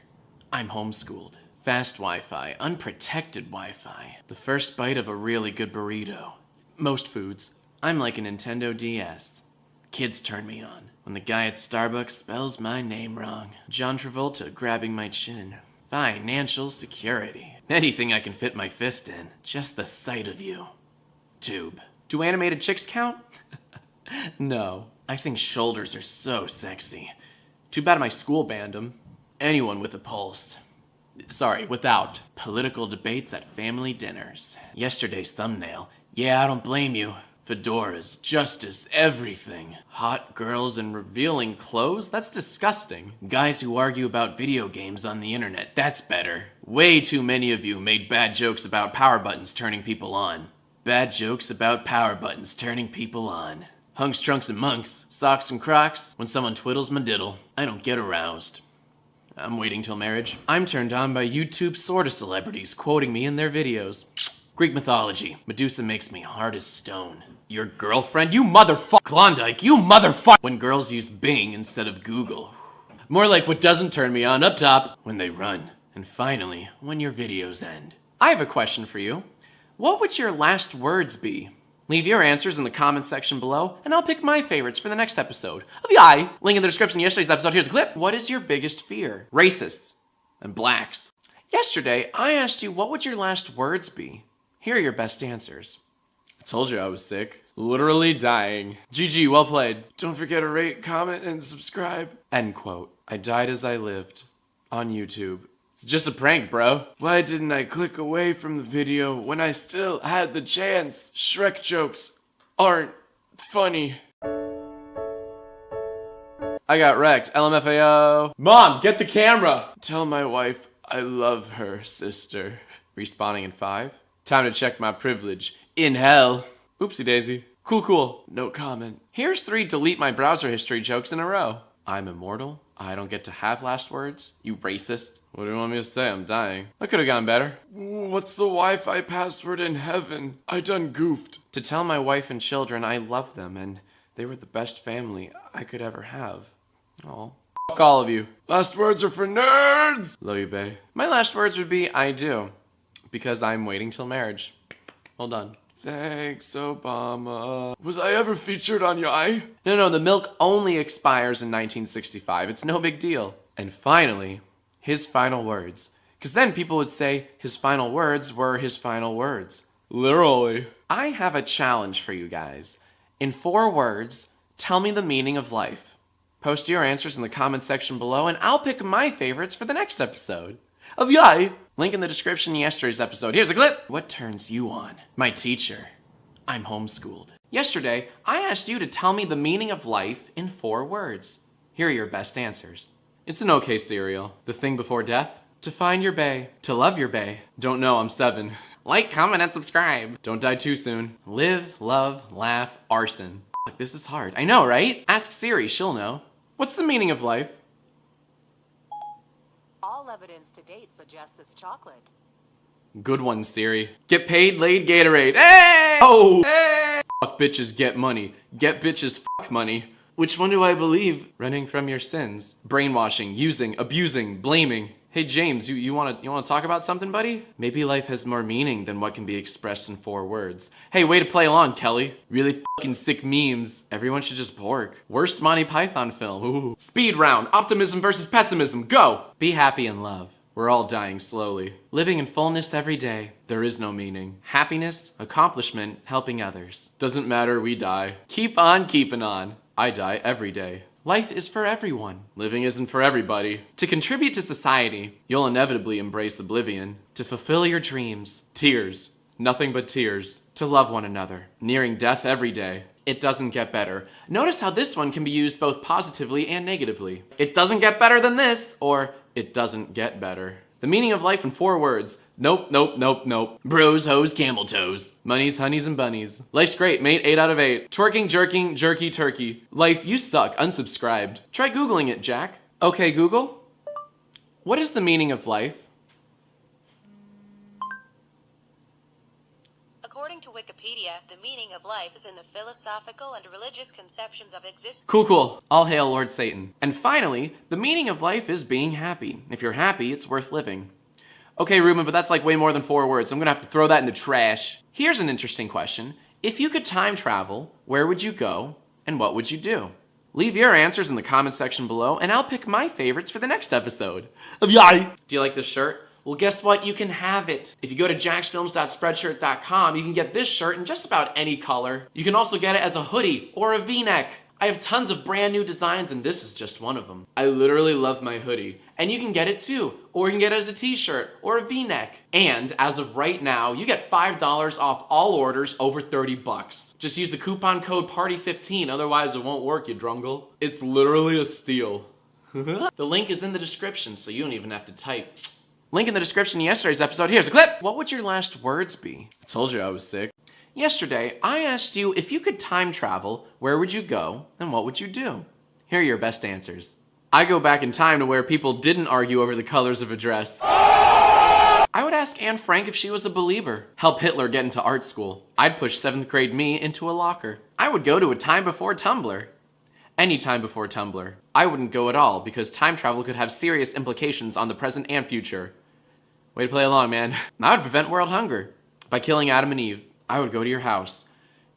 S1: I'm homeschooled. Fast Wi-Fi. Unprotected Wi-Fi. The first bite of a really good burrito. Most foods. I'm like a Nintendo DS. Kids turn me on. When the guy at Starbucks spells my name wrong. John Travolta grabbing my chin. Financial security. Anything I can fit my fist in. Just the sight of you. Tube. Do animated chicks count? No. I think shoulders are so sexy. Too bad my school banned them. Anyone with a pulse. Sorry, without. Political debates at family dinners. Yesterday's thumbnail. Yeah, I don't blame you. Fedoras, justice, everything. Hot girls and revealing clothes? That's disgusting. Guys who argue about video games on the internet, that's better. Way too many of you made bad jokes about power buttons turning people on. Bad jokes about power buttons turning people on. Hunks, trunks, and monks, socks and crocs, when someone twiddles my diddle, I don't get aroused. I'm waiting till marriage. I'm turned on by YouTube sorta celebrities quoting me in their videos. Greek mythology. Medusa makes me hard as stone. Your girlfriend? You motherfuck! Klondike, you motherfuck! When girls use Bing instead of Google. More like what doesn't turn me on up top, when they run. And finally, when your videos end. I have a question for you. What would your last words be? Leave your answers in the comments section below, and I'll pick my favorites for the next episode of YIAY. Link in the description of yesterday's episode. Here's a clip. What is your biggest fear? Racists and blacks. Yesterday, I asked you what would your last words be? Here are your best answers. I told you I was sick. Literally dying. GG, well played. Don't forget to rate, comment, and subscribe. End quote. I died as I lived. On YouTube. It's just a prank, bro. Why didn't I click away from the video when I still had the chance? Shrek jokes aren't funny. I got wrecked. LMFAO. Mom, get the camera. Tell my wife I love her, sister. Respawning in 5. Time to check my privilege. In hell. Oopsie daisy. Cool. No comment. Here's 3 delete my browser history jokes in a row. I'm immortal. I don't get to have last words. You racist. What do you want me to say? I'm dying. I could have gone better. What's the Wi-Fi password in heaven? I done goofed. To tell my wife and children I love them and they were the best family I could ever have. Aw. Fuck all of you. Last words are for nerds. Love you, bae. My last words would be I do. Because I'm waiting till marriage. Well done. Thanks, Obama. Was I ever featured on YIAY? No, the milk only expires in 1965. It's no big deal. And finally, his final words. Because then people would say his final words were his final words. Literally. I have a challenge for you guys. In 4 words, tell me the meaning of life. Post your answers in the comment section below, and I'll pick my favorites for the next episode of YIAY. Link in the description of yesterday's episode. Here's a clip. What turns you on? My teacher. I'm homeschooled. Yesterday, I asked you to tell me the meaning of life in 4 words. Here are your best answers. It's an okay cereal. The thing before death? To find your bae. To love your bae. Don't know, I'm 7. Like, comment, and subscribe. Don't die too soon. Live, love, laugh, arson. Fuck, this is hard. I know, right? Ask Siri, she'll know. What's the meaning of life?
S5: All evidence to date suggests it's chocolate.
S1: Good one, Siri. Get paid, laid, Gatorade. Hey! Oh! Hey! Fuck bitches, get money. Get bitches, fuck money. Which one do I believe? Running from your sins. Brainwashing, using, abusing, blaming. Hey James, you wanna talk about something, buddy? Maybe life has more meaning than what can be expressed in 4 words. Hey, way to play along, Kelly. Really fucking sick memes. Everyone should just pork. Worst Monty Python film. Ooh. Speed round. Optimism versus pessimism. Go! Be happy and love. We're all dying slowly. Living in fullness every day. There is no meaning. Happiness, accomplishment, helping others. Doesn't matter, we die. Keep on keeping on. I die every day. Life is for everyone. Living isn't for everybody. To contribute to society, you'll inevitably embrace oblivion. To fulfill your dreams, tears. Nothing but tears. To love one another. Nearing death every day. It doesn't get better. Notice how this one can be used both positively and negatively. It doesn't get better than this, or it doesn't get better. The meaning of life in 4 words. Nope. Bros, hoes, camel toes. Monies, honeys, and bunnies. Life's great, mate, 8 out of 8. Twerking, jerking, jerky, turkey. Life, you suck, unsubscribed. Try Googling it, Jack. Okay, Google. What is the meaning of life?
S5: According to Wikipedia, the meaning of life is in the philosophical and religious conceptions of existence.
S1: Cool. All hail Lord Satan. And finally, the meaning of life is being happy. If you're happy, it's worth living. Okay, Ruben, but that's like way more than 4 words. I'm gonna have to throw that in the trash. Here's an interesting question. If you could time travel, where would you go and what would you do? Leave your answers in the comment section below, and I'll pick my favorites for the next episode
S3: of YIAY.
S1: Do you like this shirt? Well, guess what? You can have it. If you go to jacksfilms.spreadshirt.com, you can get this shirt in just about any color. You can also get it as a hoodie or a V-neck. I have tons of brand new designs, and this is just one of them. I literally love my hoodie. And you can get it too, or you can get it as a t-shirt or a V-neck. And as of right now, you get $5 off all orders over 30 bucks. Just use the coupon code PARTY15, otherwise it won't work, you drungle. It's literally a steal. The link is in the description, so you don't even have to type. Link in the description of yesterday's episode. Here's a clip. What would your last words be? I told you I was sick. Yesterday, I asked you if you could time travel, where would you go and what would you do? Here are your best answers. I go back in time to where people didn't argue over the colors of a dress. I would ask Anne Frank if she was a believer. Help Hitler get into art school. I'd push 7th grade me into a locker. I would go to a time before Tumblr. Any time before Tumblr. I wouldn't go at all because time travel could have serious implications on the present and future. Way to play along, man. I would prevent world hunger by killing Adam and Eve. I would go to your house.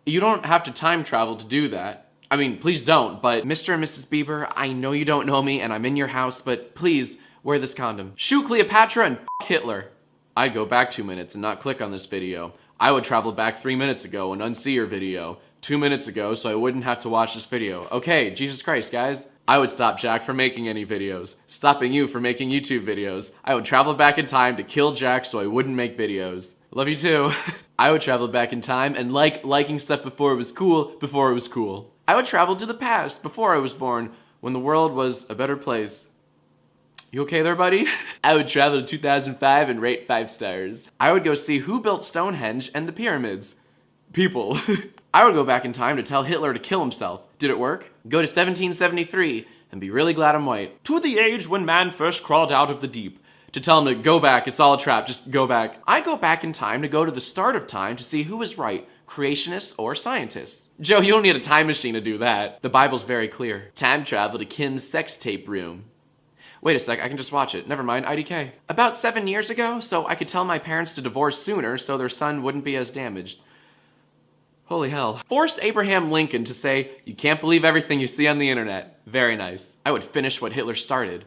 S1: You don't have to time travel to do that. I mean, please don't, but Mr. and Mrs. Bieber, I know you don't know me and I'm in your house, but please wear this condom. Shoot Cleopatra and f*** Hitler. I'd go back 2 minutes and not click on this video. I would travel back 3 minutes ago and unsee your video 2 minutes ago so I wouldn't have to watch this video. Okay, Jesus Christ, guys. I would stop Jack from making any videos, stopping you from making YouTube videos. I would travel back in time to kill Jack so I wouldn't make videos. Love you too. I would travel back in time and liking stuff before it was cool, I would travel to the past before I was born, when the world was a better place. You okay there, buddy? I would travel to 2005 and rate 5 stars. I would go see who built Stonehenge and the pyramids. People. I would go back in time to tell Hitler to kill himself. Did it work? Go to 1773 and be really glad I'm white. To the age when man first crawled out of the deep. To tell him to go back, it's all a trap, just go back. I'd go back in time to go to the start of time to see who was right, creationists or scientists. Joe, you don't need a time machine to do that. The Bible's very clear. Time travel to Kim's sex tape room. Wait a sec, I can just watch it. Never mind, IDK. About 7 years ago, so I could tell my parents to divorce sooner so their son wouldn't be as damaged. Holy hell. Force Abraham Lincoln to say, you can't believe everything you see on the internet. Very nice. I would finish what Hitler started.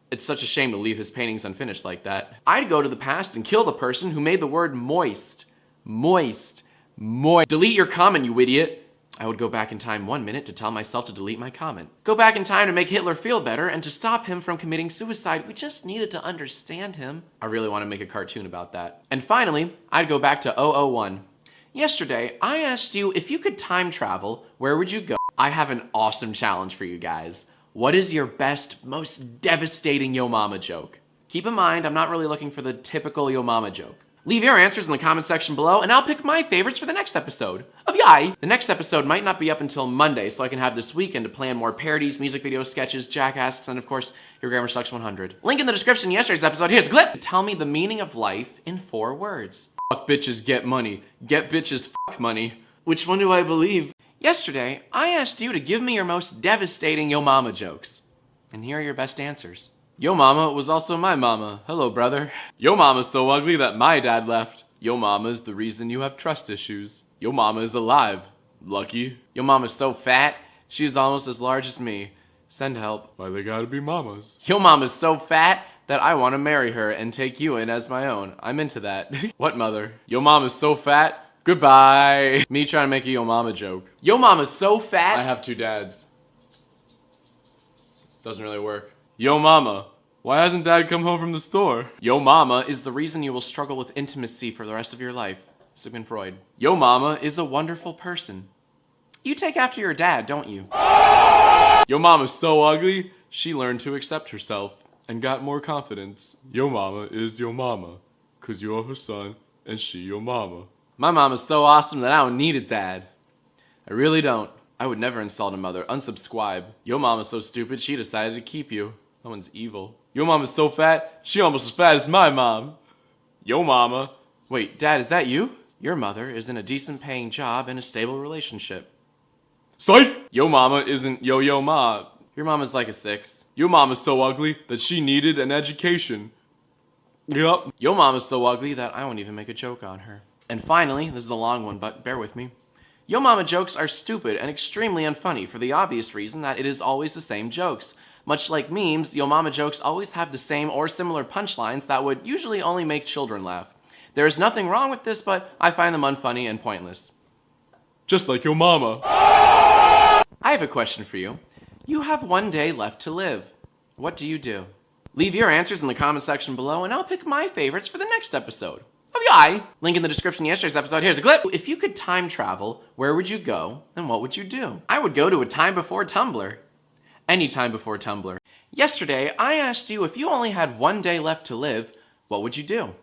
S1: It's such a shame to leave his paintings unfinished like that. I'd go to the past and kill the person who made the word moist. Moist. Moist. Delete your comment, you idiot. I would go back in time 1 minute to tell myself to delete my comment. Go back in time to make Hitler feel better and to stop him from committing suicide. We just needed to understand him. I really want to make a cartoon about that. And finally, I'd go back to 001. Yesterday, I asked you if you could time travel, where would you go? I have an awesome challenge for you guys. What is your best, most devastating Yo Mama joke? Keep in mind, I'm not really looking for the typical Yo Mama joke. Leave your answers in the comment section below, and I'll pick my favorites for the next episode of YIAY. The next episode might not be up until Monday, so I can have this weekend to plan more parodies, music videos, sketches, Jack Asks, and of course, your Grammar Sucks 100. Link in the description of yesterday's episode. Here's a clip. Tell me the meaning of life in 4 words. Fuck bitches, get money. Get bitches, fuck money. Which one do I believe? Yesterday, I asked you to give me your most devastating Yo Mama jokes. And here are your best answers. Yo Mama was also my mama. Hello, brother. Yo Mama's so ugly that my dad left. Yo Mama's the reason you have trust issues. Yo Mama is alive. Lucky. Yo Mama's so fat, she's almost as large as me. Send help. Why they gotta be mamas? Yo Mama's so fat that I want to marry her and take you in as my own. I'm into that. What mother? Yo Mama's so fat. Goodbye. Me trying to make a Yo Mama joke. Yo Mama's so fat. I have 2 dads. Doesn't really work. Yo Mama, why hasn't Dad come home from the store? Yo Mama is the reason you will struggle with intimacy for the rest of your life. Sigmund Freud. Yo Mama is a wonderful person. You take after your dad, don't you? Yo Mama's so ugly, she learned to accept herself and got more confidence. Yo Mama is your mama, 'cause you're her son and she your mama. My mama's so awesome that I don't need a dad. I really don't. I would never insult a mother. Unsubscribe. Yo Mama's so stupid, she decided to keep you. That one's evil. Yo Mama's so fat, she almost as fat as my mom. Yo Mama. Wait, Dad, is that you? Your mother is in a decent paying job and a stable relationship. Psych! Yo Mama isn't Yo-Yo Ma. Your mama's like a 6. Yo Mama's so ugly that she needed an education. Yup. Yo Mama's so ugly that I won't even make a joke on her. And finally, this is a long one, but bear with me. Yo Mama jokes are stupid and extremely unfunny for the obvious reason that it is always the same jokes. Much like memes, Yo Mama jokes always have the same or similar punchlines that would usually only make children laugh. There is nothing wrong with this, but I find them unfunny and pointless.
S3: Just like your mama.
S1: I have a question for you. You have one day left to live. What do you do? Leave your answers in the comment section below and I'll pick my favorites for the next episode of YIAY. Link in the description of yesterday's episode. Here's a clip. If you could time travel, where would you go and what would you do? I would go to a time before Tumblr. Any time before Tumblr. Yesterday, I asked you if you only had one day left to live, what would you do?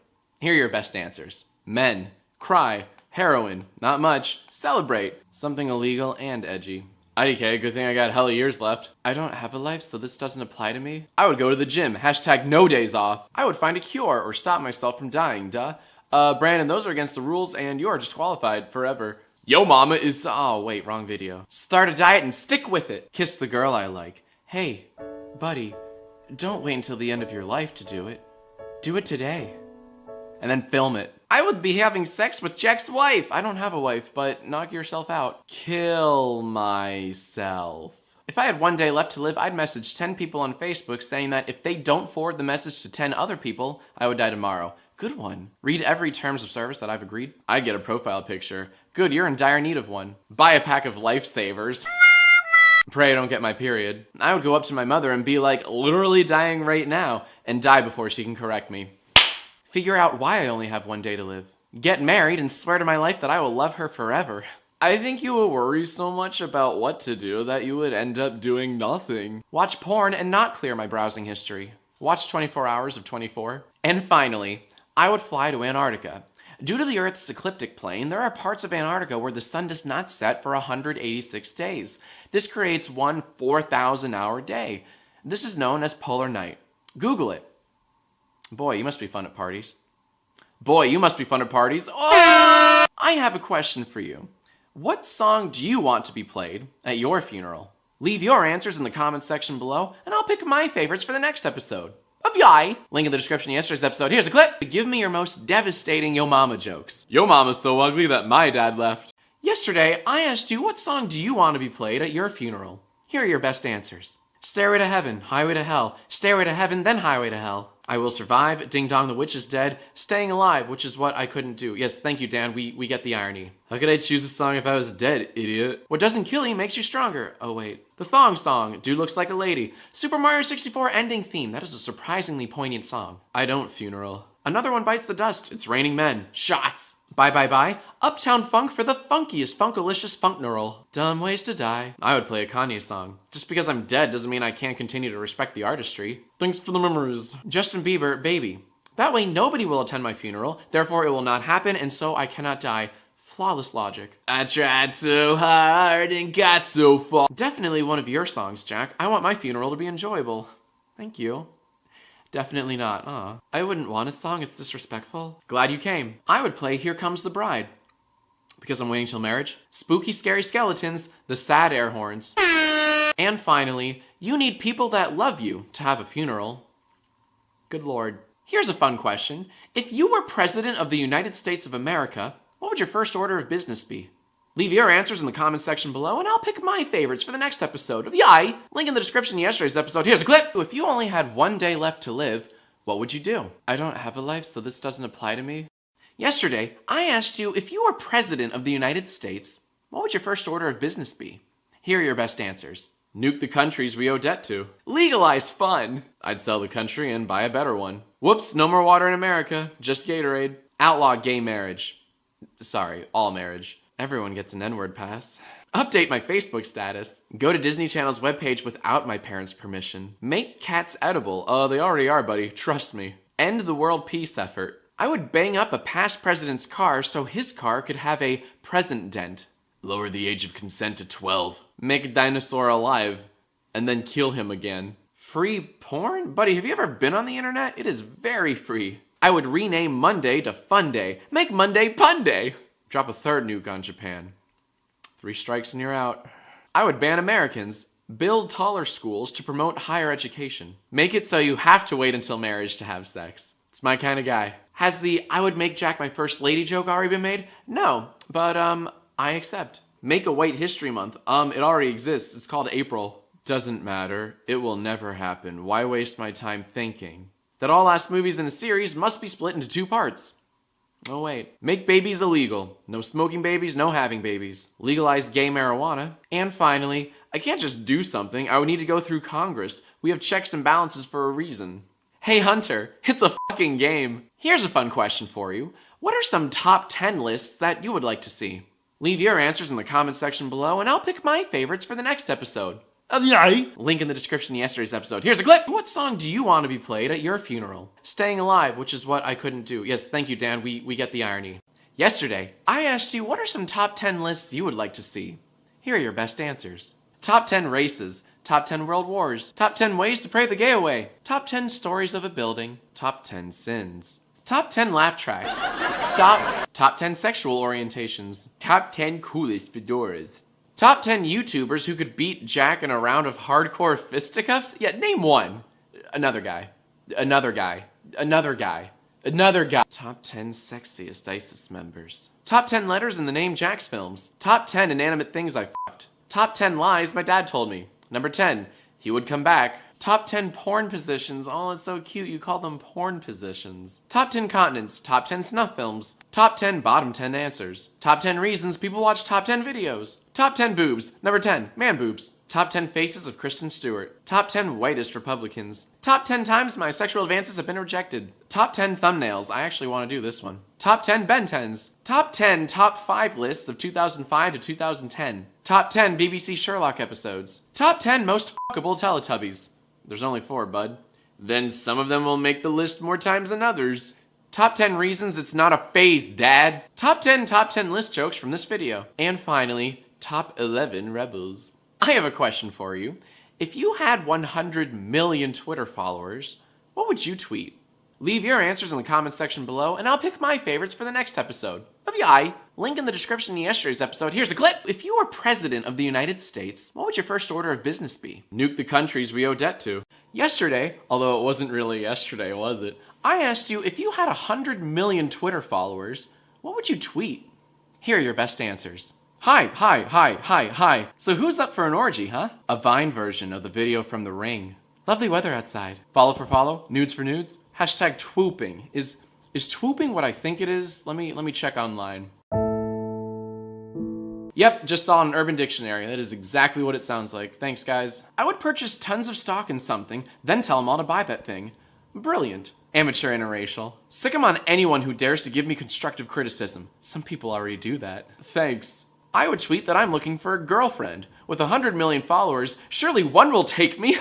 S1: Here are your best answers. Men, cry, heroin, not much, celebrate, something illegal and edgy. IDK, good thing I got hella years left. I don't have a life, so this doesn't apply to me. I would go to the gym, hashtag no days off. I would find a cure or stop myself from dying, duh. Brandon, those are against the rules and you're disqualified forever. Yo Mama is, oh wait, wrong video. Start a diet and stick with it. Kiss the girl I like. Hey, buddy, don't wait until the end of your life to do it. Do it today. And then film it. I would be having sex with Jack's wife. I don't have a wife, but knock yourself out. Kill myself. If I had one day left to live, I'd message 10 people on Facebook saying that if they don't forward the message to 10 other people, I would die tomorrow. Good one. Read every terms of service that I've agreed. I'd get a profile picture. Good, you're in dire need of one. Buy a pack of lifesavers. Pray I don't get my period. I would go up to my mother and be like, literally dying right now, and die before she can correct me. Figure out why I only have one day to live. Get married and swear to my life that I will love her forever. I think you will worry so much about what to do that you would end up doing nothing. Watch porn and not clear my browsing history. Watch 24 hours of 24. And finally, I would fly to Antarctica. Due to the Earth's ecliptic plane, there are parts of Antarctica where the sun does not set for 186 days. This creates one 4,000-hour day. This is known as polar night. Google it. Boy, you must be fun at parties. Boy, you must be fun at parties. Oh! I have a question for you. What song do you want to be played at your funeral? Leave your answers in the comments section below, and I'll pick my favorites for the next episode of YIAY. Link in the description of yesterday's episode. Here's a clip. Give me your most devastating Yo Mama jokes. Yo Mama's so ugly that my dad left. Yesterday, I asked you what song do you want to be played at your funeral? Here are your best answers. Stairway to Heaven, Highway to Hell, Stairway to Heaven, then Highway to Hell. I Will Survive, Ding Dong the Witch is Dead, Staying Alive, which is what I couldn't do. Yes, thank you, Dan, we get the irony. How could I choose a song if I was dead, idiot? What doesn't kill you makes you stronger. Oh wait. The Thong Song, Dude Looks Like a Lady. Super Mario 64 ending theme, that is a surprisingly poignant song. I Don't Funeral. Another One Bites the Dust, It's Raining Men. Shots. Bye Bye Bye, Uptown Funk for the funkiest funkalicious funkneral. Dumb Ways to Die. I would play a Kanye song. Just because I'm dead doesn't mean I can't continue to respect the artistry. Thanks for the memories. Justin Bieber, Baby. That way nobody will attend my funeral, therefore it will not happen and so I cannot die. Flawless logic. I tried so hard and got so far. Definitely one of your songs, Jack. I want my funeral to be enjoyable. Thank you. Definitely not. Aw. I wouldn't want a song, it's disrespectful. Glad you came. I would play Here Comes the Bride. Because I'm waiting till marriage. Spooky Scary Skeletons, the sad air horns. And finally, you need people that love you to have a funeral. Good lord. Here's a fun question. If you were president of the United States of America, what would your first order of business be? Leave your answers in the comments section below and I'll pick my favorites for the next episode of YIAY. Link in the description of yesterday's episode. Here's a clip. If you only had one day left to live, what would you do? I don't have a life, so this doesn't apply to me. Yesterday, I asked you if you were president of the United States, what would your first order of business be? Here are your best answers. Nuke the countries we owe debt to. Legalize fun. I'd sell the country and buy a better one. Whoops, no more water in America, just Gatorade. Outlaw gay marriage. Sorry, all marriage. Everyone gets an N-word pass. Update my Facebook status. Go to Disney Channel's webpage without my parents' permission. Make cats edible. They already are, buddy. Trust me. End the world peace effort. I would bang up a past president's car so his car could have a present dent. Lower the age of consent to 12. Make a dinosaur alive. And then kill him again. Free porn? Buddy, have you ever been on the internet? It is very free. I would rename Monday to Fun Day. Make Monday Pun Day. Drop a third nuke on Japan. 3 strikes and you're out. I would ban Americans. Build taller schools to promote higher education. Make it so you have to wait until marriage to have sex. It's my kind of guy. Has the I would make Jack my first lady joke already been made? No, but I accept. Make a White History Month. It already exists. It's called April. Doesn't matter. It will never happen. Why waste my time thinking that all last movies in a series must be split into 2 parts? Oh wait. Make babies illegal. No smoking babies, no having babies. Legalize gay marijuana. And finally, I can't just do something. I would need to go through Congress. We have checks and balances for a reason. Hey Hunter, it's a fucking game. Here's a fun question for you. What are some top 10 lists that you would like to see? Leave your answers in the comment section below and I'll pick my favorites for the next episode. YIAY! Link in the description of yesterday's episode. Here's a clip! What song do you want to be played at your funeral? Staying alive, which is what I couldn't do. Yes, thank you, Dan. We get the irony. Yesterday, I asked you what are some top 10 lists you would like to see? Here are your best answers. Top 10 races. Top 10 world wars. Top 10 ways to pray the gay away. Top 10 stories of a building. Top 10 sins. Top 10 laugh tracks. Stop. Top 10 sexual orientations. Top 10 coolest fedoras. Top 10 YouTubers who could beat Jack in a round of hardcore fisticuffs? Yeah, name one. Another guy. Another guy. Another guy. Another guy. Top 10 sexiest ISIS members. Top 10 letters in the name Jack's films. Top 10 inanimate things I fucked. Top 10 lies my dad told me. Number 10, he would come back. Top 10 porn positions. Oh, it's so cute. You call them porn positions. Top 10 continents. Top 10 snuff films. Top 10 bottom 10 answers. Top 10 reasons people watch top 10 videos. Top 10 boobs. Number 10, man boobs. Top 10 faces of Kristen Stewart. Top 10 whitest Republicans. Top 10 times my sexual advances have been rejected. Top 10 thumbnails. I actually want to do this one. Top 10 Ben 10s. Top 10 top 5 lists of 2005 to 2010. Top 10 BBC Sherlock episodes. Top 10 most fuckable Teletubbies. There's only 4, bud. Then some of them will make the list more times than others. Top 10 reasons it's not a phase, Dad. Top 10 list jokes from this video. And finally, top 11 rebels. I have a question for you. If you had 100 million Twitter followers, what would you tweet? Leave your answers in the comment section below, and I'll pick my favorites for the next episode of YIAY. Link in the description of yesterday's episode. Here's a clip. If you were president of the United States, what would your first order of business be? Nuke the countries we owe debt to. Yesterday, although it wasn't really yesterday, was it? I asked you if you had 100 million Twitter followers, what would you tweet? Here are your best answers. Hi. So who's up for an orgy, huh? A Vine version of the video from The Ring. Lovely weather outside. Follow for follow, nudes for nudes. Hashtag twooping. Is twooping what I think it is? Let me check online. Yep, just saw an Urban Dictionary. That is exactly what it sounds like. Thanks, guys. I would purchase tons of stock in something, then tell them all to buy that thing. Brilliant. Amateur interracial. Sick 'em on anyone who dares to give me constructive criticism. Some people already do that. Thanks. I would tweet that I'm looking for a girlfriend. With 100 million followers, surely one will take me,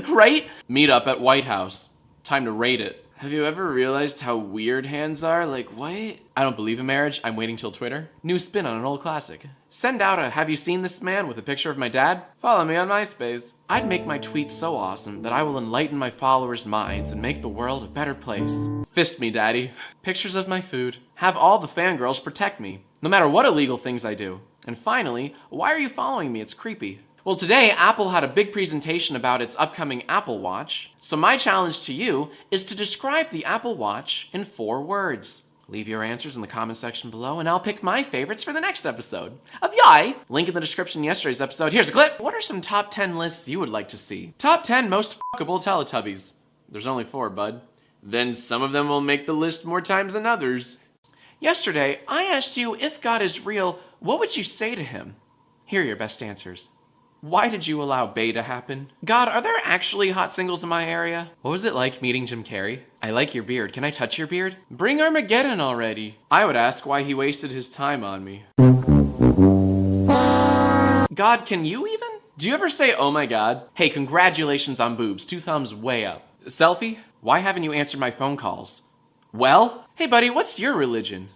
S1: right? Meet up at White House. Time to rate it. Have you ever realized how weird hands are? Like, what? I don't believe in marriage. I'm waiting till Twitter. New spin on an old classic. Send out a "Have you seen this man?" with a picture of my dad. Follow me on MySpace. I'd make my tweet so awesome that I will enlighten my followers' minds and make the world a better place. Fist me, daddy. Pictures of my food. Have all the fangirls protect me, no matter what illegal things I do. And finally, why are you following me? It's creepy. Well, today, Apple had a big presentation about its upcoming Apple Watch. So my challenge to you is to describe the Apple Watch in 4 words. Leave your answers in the comment section below, and I'll pick my favorites for the next episode of YIAY. Link in the description of yesterday's episode. Here's a clip. What are some top 10 lists you would like to see? Top 10 most fuckable Teletubbies. There's only 4, bud. Then some of them will make the list more times than others. Yesterday, I asked you if God is real, what would you say to him? Here are your best answers. Why did you allow Bay to happen? God, are there actually hot singles in my area? What was it like meeting Jim Carrey? I like your beard. Can I touch your beard? Bring Armageddon already. I would ask why he wasted his time on me. God, can you even? Do you ever say, oh my God? Hey, congratulations on boobs. 2 thumbs way up. Selfie? Why haven't you answered my phone calls? Well? Hey buddy, what's your religion?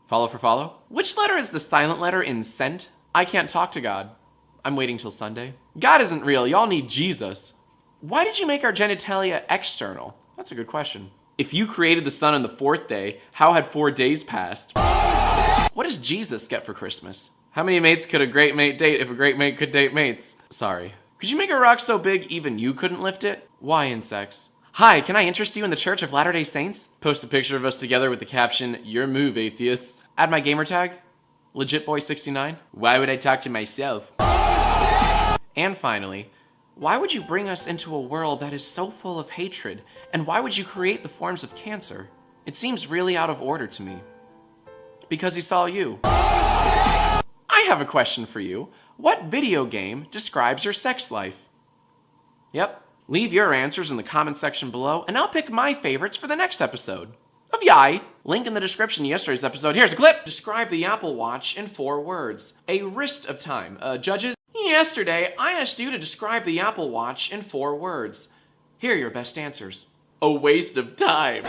S1: Follow for follow? Which letter is the silent letter in sent? I can't talk to God. I'm waiting till Sunday. God isn't real. Y'all need Jesus. Why did you make our genitalia external? That's a good question. If you created the sun on the 4th day, how had 4 days passed? What does Jesus get for Christmas? How many mates could a great mate date if a great mate could date mates? Sorry. Could you make a rock so big even you couldn't lift it? Why insects? Hi, can I interest you in the Church of Latter-day Saints? Post a picture of us together with the caption, "Your move, atheists." Add my gamer tag. Legit Boy 69?
S3: Why would I talk to myself?
S1: And finally, why would you bring us into a world that is so full of hatred? And why would you create the forms of cancer? It seems really out of order to me. Because he saw you. I have a question for you. What video game describes your sex life? Yep. Leave your answers in the comment section below, and I'll pick my favorites for the next episode of YIAY. Link in the description to yesterday's episode. Here's a clip. Describe the Apple Watch in 4 words. A wrist of time. Judges? Yesterday, I asked you to describe the Apple Watch in 4 words. Here are your best answers.
S3: A waste of time.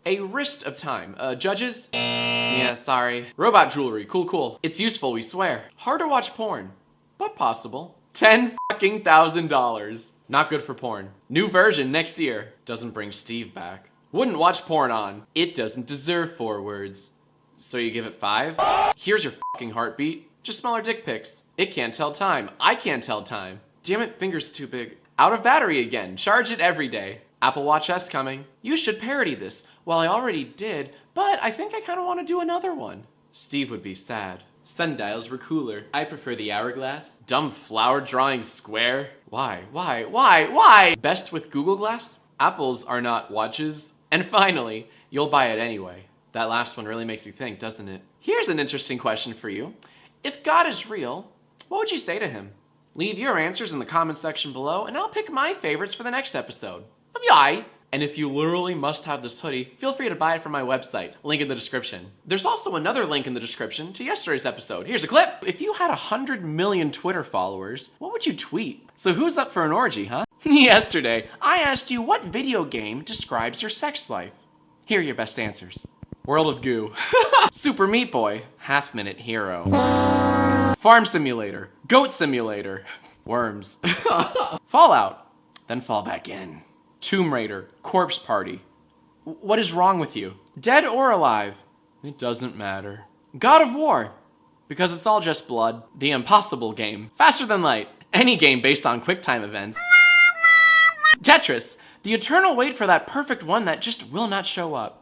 S1: A wrist of time. Judges? Yeah, sorry. Robot jewelry. Cool. It's useful, we swear. Hard to watch porn, but possible. $10,000. Not good for porn. New version next year. Doesn't bring Steve back. Wouldn't watch porn on. It doesn't deserve 4 words. So you give it 5? Here's your fucking heartbeat. Just smaller dick pics. It can't tell time. I can't tell time. Damn it, fingers too big. Out of battery again. Charge it every day. Apple Watch S coming. You should parody this. Well, I already did, but I think I kind of want to do another one. Steve would be sad.
S3: Sundials were cooler. I prefer the hourglass.
S1: Dumb flower drawing square. Why? Best with Google Glass? Apples are not watches. And finally, you'll buy it anyway. That last one really makes you think, doesn't it? Here's an interesting question for you. If God is real, what would you say to him? Leave your answers in the comment section below, and I'll pick my favorites for the next episode of YIAY. And if you literally must have this hoodie, feel free to buy it from my website. Link in the description. There's also another link in the description to yesterday's episode. Here's a clip. If you had 100 million Twitter followers, what would you tweet? So who's up for an orgy, huh? Yesterday, I asked you what video game describes your sex life. Here are your best answers. World of Goo. Super Meat Boy. Half-Minute Hero. Farm Simulator. Goat Simulator. Worms. Fallout. Then fall back in. Tomb Raider. Corpse Party. What is wrong with you? Dead or alive? It doesn't matter. God of War. Because it's all just blood. The Impossible Game. Faster Than Light. Any game based on QuickTime events. Tetris. The eternal wait for that perfect one that just will not show up.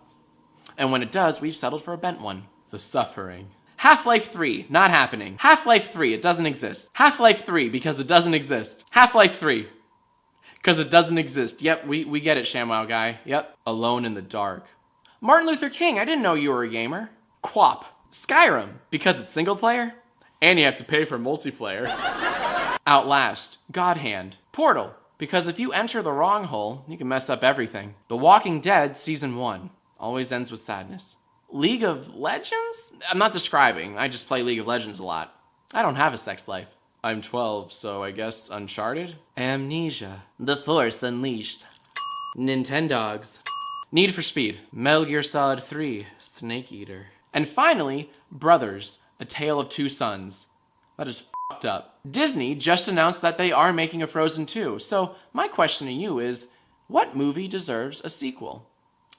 S1: And when it does, we've settled for a bent one. The Suffering. Half-Life 3, not happening. Half-Life 3, it doesn't exist. Half-Life 3, because it doesn't exist. Half-Life 3, because it doesn't exist. Yep, we get it, ShamWow guy. Yep. Alone in the Dark. Martin Luther King, I didn't know you were a gamer. QWOP. Skyrim, because it's single player, and you have to pay for multiplayer. Outlast. God Hand. Portal, because if you enter the wrong hole, you can mess up everything. The Walking Dead Season 1. Always ends with sadness. League of Legends? I'm not describing. I just play League of Legends a lot. I don't have a sex life. I'm 12, so I guess Uncharted? Amnesia. The Force Unleashed. Nintendogs. Need for Speed. Metal Gear Solid 3. Snake Eater. And finally, Brothers. A Tale of Two Sons. That is fucked up. Disney just announced that they are making a Frozen 2. So my question to you is, what movie deserves a sequel?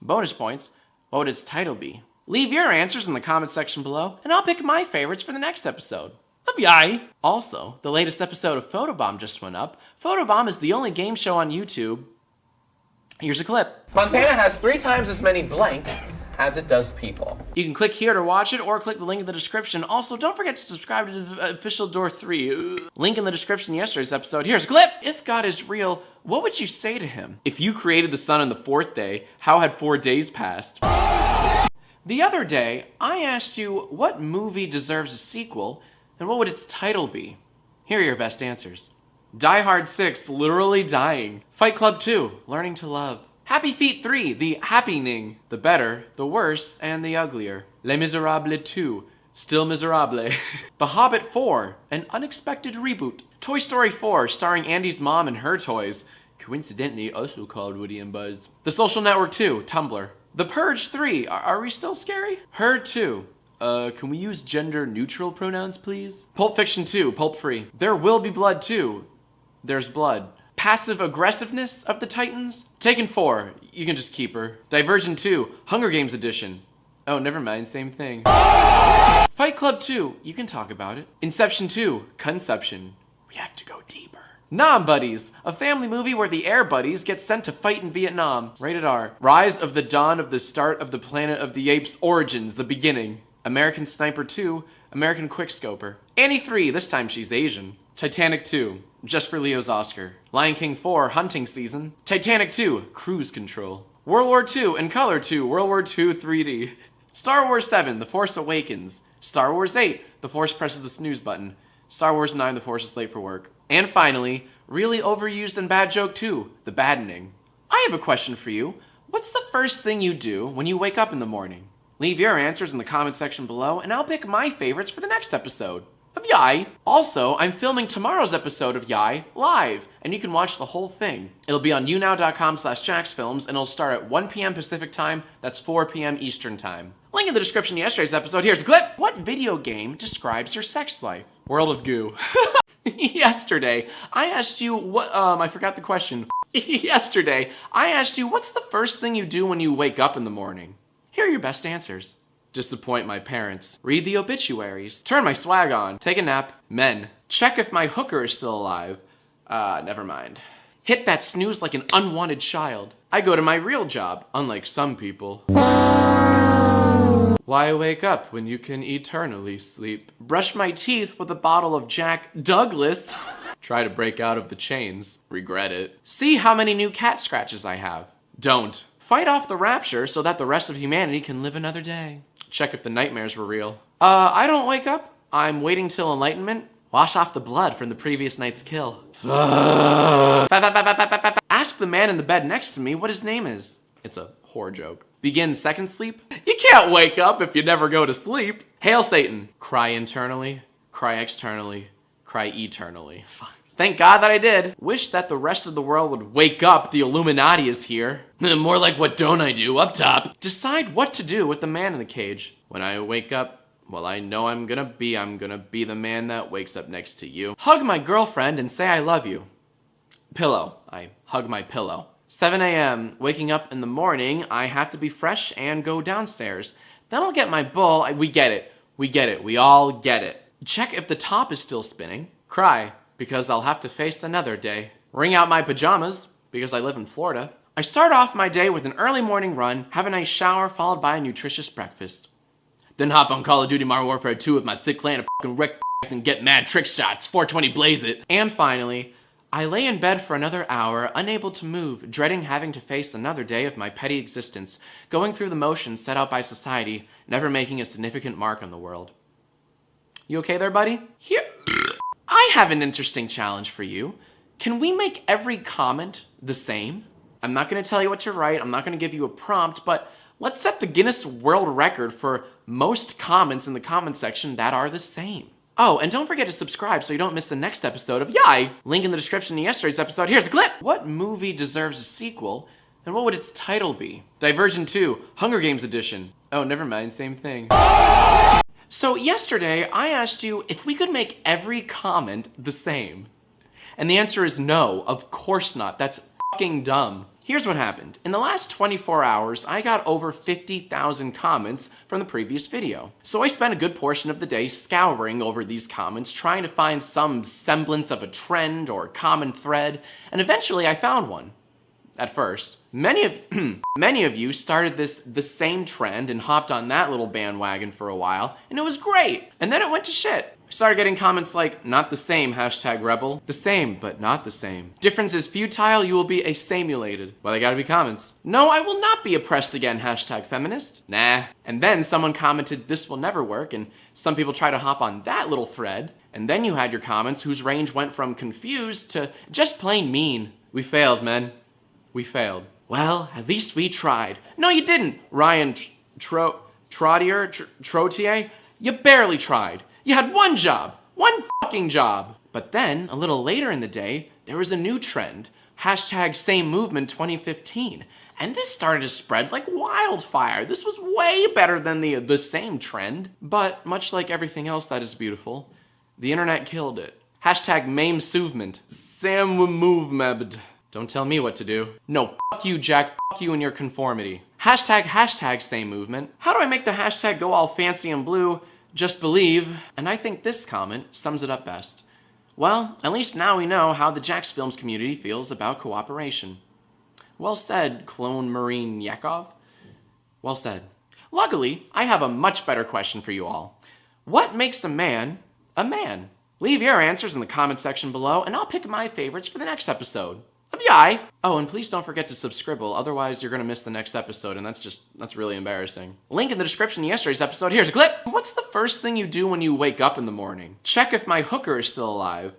S1: Bonus points, what would its title be? Leave your answers in the comment section below, and I'll pick my favorites for the next episode of YIAY. Also, the latest episode of Photobomb just went up. Photobomb is the only game show on YouTube. Here's a clip. Montana has 3 times as many blank as it does people. You can click here to watch it, or click the link in the description. Also, don't forget to subscribe to the official Door 3. Link in the description to yesterday's episode. Here's a clip. If God is real, what would you say to him? If you created the sun on the 4th day, how had 4 days passed? The other day, I asked you what movie deserves a sequel, and what would its title be? Here are your best answers. Die Hard 6, literally dying. Fight Club 2, learning to love. Happy Feet 3, the happening, the better, the worse, and the uglier. Les Miserables 2, still miserable. The Hobbit 4, an unexpected reboot. Toy Story 4, starring Andy's mom and her toys, coincidentally also called Woody and Buzz. The Social Network 2, Tumblr. The Purge 3, are we still scary? Her 2, can we use gender-neutral pronouns, please? Pulp Fiction 2, Pulp Free. There Will Be Blood 2, there's blood. Passive aggressiveness of the Titans? Taken 4, you can just keep her. Divergent 2, Hunger Games Edition. Oh, never mind, same thing. Fight Club 2, you can talk about it. Inception 2, Conception. We have to go deeper. Nom Buddies, a family movie where the Air Buddies get sent to fight in Vietnam. Rated R. Rise of the Dawn of the Start of the Planet of the Apes Origins, the beginning. American Sniper 2, American Quickscoper. Annie 3, this time she's Asian. Titanic 2, just for Leo's Oscar. Lion King 4, Hunting Season. Titanic 2, Cruise Control. World War II in Color 2, World War II 3D. Star Wars 7, The Force Awakens. Star Wars 8, The Force presses the snooze button. Star Wars 9, The Force is late for work. And finally, really overused and bad joke 2, The Baddening. I have a question for you. What's the first thing you do when you wake up in the morning? Leave your answers in the comment section below, and I'll pick my favorites for the next episode of YIAY. Also, I'm filming tomorrow's episode of YIAY live, and you can watch the whole thing. It'll be on younow.com/jacksfilms, and it'll start at 1 p.m. Pacific time, that's 4 p.m. Eastern time. Link in the description to yesterday's episode. Here's a clip. What video game describes your sex life? World of Goo. Yesterday, I asked you what, I forgot the question. Yesterday, I asked you what's the first thing you do when you wake up in the morning? Here are your best answers. Disappoint my parents. Read the obituaries. Turn my swag on. Take a nap. Men. Check if my hooker is still alive. Never mind. Hit that snooze like an unwanted child. I go to my real job, unlike some people. Why wake up when you can eternally sleep? Brush my teeth with a bottle of Jack Douglas. Try to break out of the chains. Regret it. See how many new cat scratches I have. Don't. Fight off the rapture so that the rest of humanity can live another day. Check if the nightmares were real. I don't wake up. I'm waiting till enlightenment. Wash off the blood from the previous night's kill. Ask the man in the bed next to me what his name is. It's a whore joke. Begin second sleep. You can't wake up if you never go to sleep. Hail Satan. Cry internally, cry externally, cry eternally. Thank God that I did. Wish that the rest of the world would wake up. The Illuminati is here. More like what don't I do up top. Decide what to do with the man in the cage. When I wake up, well, I know I'm gonna be the man that wakes up next to you. Hug my girlfriend and say I love you. Pillow. I hug my pillow. 7 a.m. Waking up in the morning, I have to be fresh and go downstairs. Then I'll get my bowl. We get it. We all get it. Check if the top is still spinning. Cry, because I'll have to face another day. Wring out my pajamas, because I live in Florida. I start off my day with an early morning run, have a nice shower, followed by a nutritious breakfast. Then hop on Call of Duty Modern Warfare 2 with my sick clan of fucking wreck and get mad trick shots, 420 blaze it. And finally, I lay in bed for another hour, unable to move, dreading having to face another day of my petty existence, going through the motions set out by society, never making a significant mark on the world. You okay there, buddy? Here, I have an interesting challenge for you. Can we make every comment the same? I'm not gonna tell you what to write, I'm not gonna give you a prompt, but let's set the Guinness World Record for most comments in the comment section that are the same. Oh, and don't forget to subscribe so you don't miss the next episode of YIAY. Link in the description to yesterday's episode. Here's a clip. What movie deserves a sequel, and what would its title be? Divergent 2, Hunger Games Edition. Oh, never mind, same thing. So yesterday, I asked you if we could make every comment the same. And the answer is no, of course not. That's fucking dumb. Here's what happened. In the last 24 hours, I got over 50,000 comments from the previous video. So I spent a good portion of the day scouring over these comments, trying to find some semblance of a trend or common thread, and eventually I found one. At first. Many of you started the same trend and hopped on that little bandwagon for a while, and it was great. And then it went to shit. I started getting comments like, not the same, #rebel. The same, but not the same. Difference is futile, you will be a-samulated. Well, they gotta be comments. No, I will not be oppressed again, #feminist. Nah. And then someone commented, this will never work, and some people try to hop on that little thread. And then you had your comments whose range went from confused to just plain mean. We failed, men. We failed. Well, at least we tried. No, you didn't, Ryan Trotier. You barely tried. You had one job. One fucking job. But then, a little later in the day, there was a new trend. #SameMovement2015. And this started to spread like wildfire. This was way better than the same trend. But, much like everything else that is beautiful, the internet killed it. #MameSuvement. SamMovement. Don't tell me what to do. No, fuck you, Jack. Fuck you and your conformity. #SameMovement. How do I make the hashtag go all fancy and blue? Just believe. And I think this comment sums it up best. Well, at least now we know how the Jax Films community feels about cooperation. Well said, Clone Marine Yakov. Well said. Luckily, I have a much better question for you all. What makes a man a man? Leave your answers in the comment section below, and I'll pick my favorites for the next episode of YIAY. Oh, and please don't forget to subscribe, otherwise you're gonna miss the next episode, and that's really embarrassing. Link in the description of yesterday's episode. Here's a clip. What's the first thing you do when you wake up in the morning? Check if my hooker is still alive.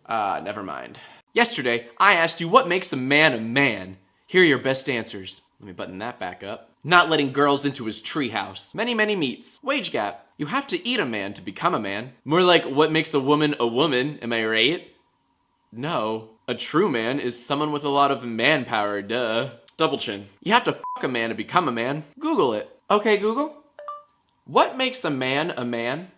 S1: Never mind. Yesterday, I asked you what makes a man a man. Here are your best answers. Let me button that back up. Not letting girls into his treehouse. Many, many meats. Wage gap. You have to eat a man to become a man. More like what makes a woman, am I right? No. A true man is someone with a lot of manpower, duh. Double chin. You have to fuck a man to become a man. Google it. Okay, Google. What makes a man a man?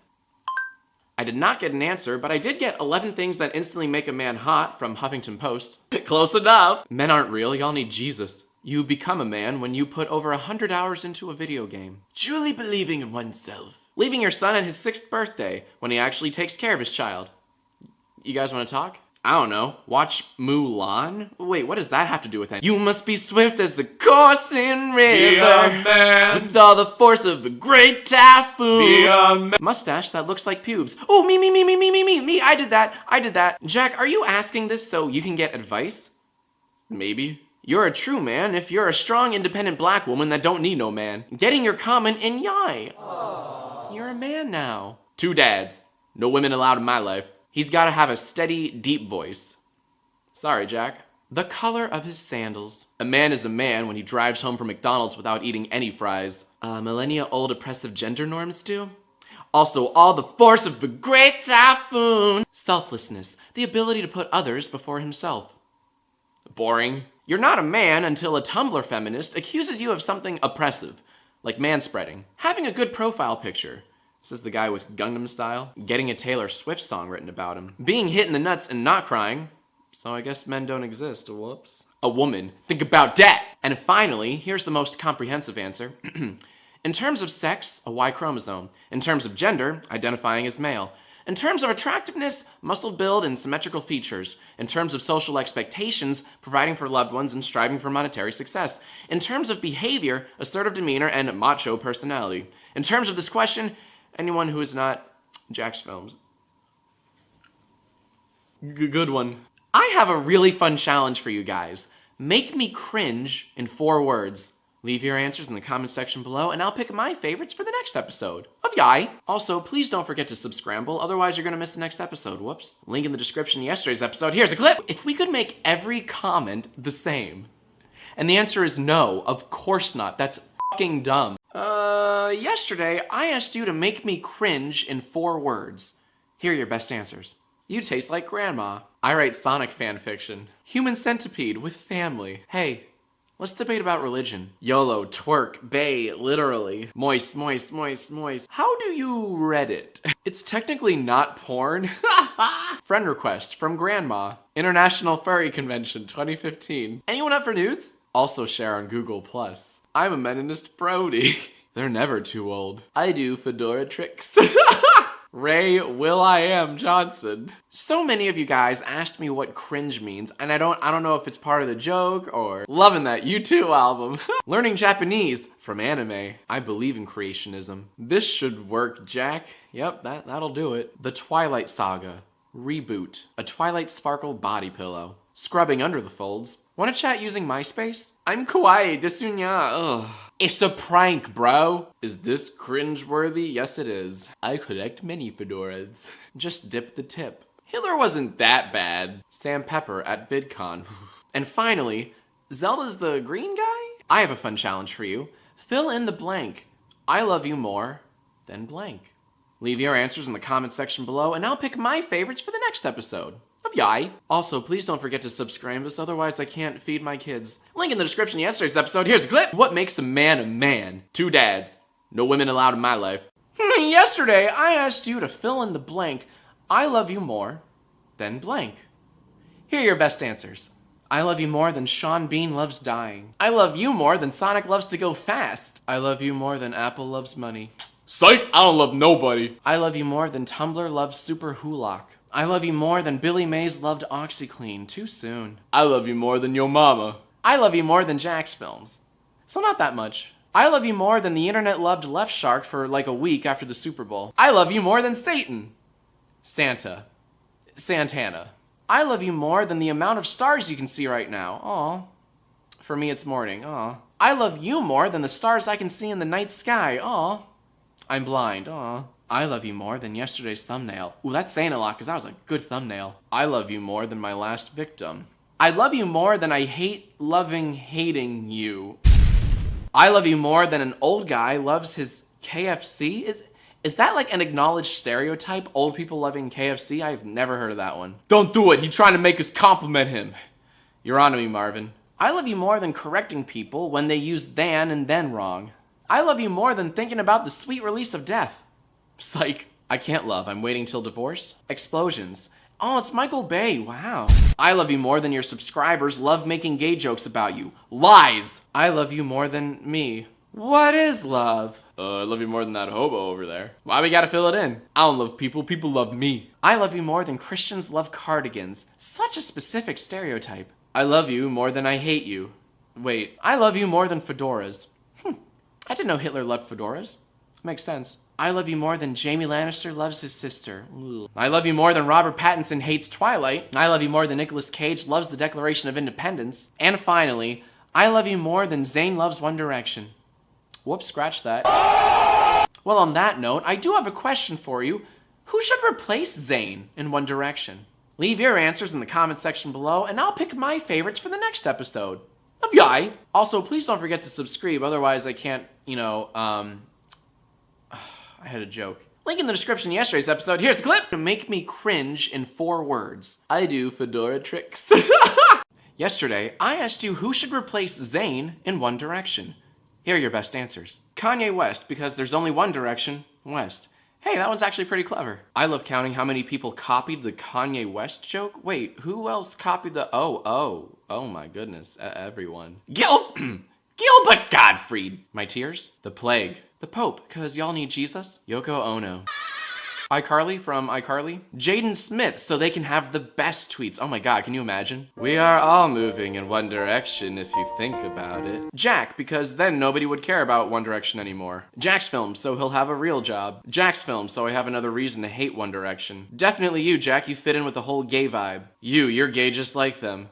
S1: I did not get an answer, but I did get 11 things that instantly make a man hot from Huffington Post. Close enough. Men aren't real, y'all need Jesus. You become a man when you put over 100 hours into a video game. Truly believing in oneself. Leaving your son at his 6th birthday when he actually takes care of his child. You guys want to talk? I don't know. Watch Mulan? Wait, what does that have to do with it? You must be swift as the coursing river.
S3: Be a man.
S1: With all the force of a great typhoon.
S3: Be a man.
S1: Mustache that looks like pubes. Oh, me. I did that. Jack, are you asking this so you can get advice? Maybe. You're a true man if you're a strong, independent black woman that don't need no man. Getting your comment in YIAY. You're a man now. 2 dads. No women allowed in my life. He's gotta have a steady, deep voice. Sorry, Jack. The color of his sandals. A man is a man when he drives home from McDonald's without eating any fries. Millennia-old oppressive gender norms do. Also, all the force of a great typhoon. Selflessness. The ability to put others before himself. Boring. You're not a man until a Tumblr feminist accuses you of something oppressive, like manspreading. Having a good profile picture. Says the guy with Gangnam Style. Getting a Taylor Swift song written about him. Being hit in the nuts and not crying. So I guess men don't exist, whoops. A woman. Think about that! And finally, here's the most comprehensive answer. In terms of sex, a Y chromosome. In terms of gender, identifying as male. In terms of attractiveness, muscle build and symmetrical features. In terms of social expectations, providing for loved ones and striving for monetary success. In terms of behavior, assertive demeanor and macho personality. In terms of this question, anyone who is not Jack's films. Good one. I have a really fun challenge for you guys. Make me cringe in 4 words. Leave your answers in the comment section below, and I'll pick my favorites for the next episode of YIAY. Also, please don't forget to subscribe, otherwise you're gonna miss the next episode. Whoops. Link in the description of yesterday's episode. Here's a clip. If we could make every comment the same. And the answer is no, of course not. That's fucking dumb. Yesterday, I asked you to make me cringe in 4 words. Here are your best answers. You taste like grandma. I write Sonic fan fiction. Human centipede with family. Hey, let's debate about religion. YOLO, twerk, bae, literally. Moist. How do you Reddit? It's technically not porn. Friend request from grandma. International Furry Convention 2015. Anyone up for nudes? Also share on Google+. I'm a meninist Brody. They're never too old. I do fedora tricks. Ray YIAY Johnson. So many of you guys asked me what cringe means, and I don't know if it's part of the joke or loving that U2 album. Learning Japanese from anime. I believe in creationism. This should work, Jack. Yep, that'll do it. The Twilight Saga. Reboot. A Twilight Sparkle body pillow. Scrubbing under the folds. Wanna chat using MySpace? I'm kawaii desunya. Ugh. It's a prank, bro. Is this cringeworthy? Yes, it is. I collect mini fedoras. Just dip the tip. Hitler wasn't that bad. Sam Pepper at VidCon. And finally, Zelda's the green guy? I have a fun challenge for you. Fill in the blank. I love you more than blank. Leave your answers in the comment section below, and I'll pick my favorites for the next episode of YIAY. Also, please don't forget to subscribe us, otherwise I can't feed my kids. Link in the description of yesterday's episode. Here's a clip. What makes a man a man? 2 dads. No women allowed in my life. Yesterday, I asked you to fill in the blank. I love you more than blank. Here are your best answers. I love you more than Sean Bean loves dying. I love you more than Sonic loves to go fast. I love you more than Apple loves money. Psych, I don't love nobody. I love you more than Tumblr loves Super Hulock. I love you more than Billy Mays loved OxyClean. Too soon. I love you more than your mama. I love you more than Jack's films. So not that much. I love you more than the internet loved Left Shark for like a week after the Super Bowl. I love you more than Satan. Santana. I love you more than the amount of stars you can see right now. Aw. For me, it's morning. Aw. I love you more than the stars I can see in the night sky. Aw. I'm blind. Aw. I love you more than yesterday's thumbnail. Ooh, that's saying a lot because that was a good thumbnail. I love you more than my last victim. I love you more than I hate loving hating you. I love you more than an old guy loves his KFC? Is that like an acknowledged stereotype? Old people loving KFC? I've never heard of that one. Don't do it. He's trying to make us compliment him. You're on to me, Marvin. I love you more than correcting people when they use than and then wrong. I love you more than thinking about the sweet release of death. Psych. I can't love. I'm waiting till divorce. Explosions. Oh, it's Michael Bay. Wow. I love you more than your subscribers love making gay jokes about you. Lies. I love you more than me. What is love? I love you more than that hobo over there. Why we gotta fill it in? I don't love people. People love me. I love you more than Christians love cardigans. Such a specific stereotype. I love you more than I hate you. Wait. I love you more than fedoras. I didn't know Hitler loved fedoras. Makes sense. I love you more than Jamie Lannister loves his sister. Ugh. I love you more than Robert Pattinson hates Twilight. I love you more than Nicolas Cage loves the Declaration of Independence. And finally, I love you more than Zayn loves One Direction. Whoops, scratch that. Well, on that note, I do have a question for you. Who should replace Zayn in One Direction? Leave your answers in the comment section below, and I'll pick my favorites for the next episode of YIAY. Also, please don't forget to subscribe, otherwise I can't, I had a joke. Link in the description of yesterday's episode. Here's a clip to make me cringe in 4 words. I do fedora tricks. Yesterday, I asked you who should replace Zayn in One Direction. Here are your best answers. Kanye West, because there's only one direction, West. Hey, that one's actually pretty clever. I love counting how many people copied the Kanye West joke. Wait, who else copied the oh my goodness, everyone. Gilbert Gottfried. My tears. The plague. The Pope, cause y'all need Jesus. Yoko Ono. iCarly from iCarly. Jaden Smith, so they can have the best tweets. Oh my god, can you imagine? We are all moving in one direction if you think about it. Jack, because then nobody would care about One Direction anymore. Jack's film, so he'll have a real job. Jack's film, so I have another reason to hate One Direction. Definitely you, Jack, you fit in with the whole gay vibe. You're gay just like them.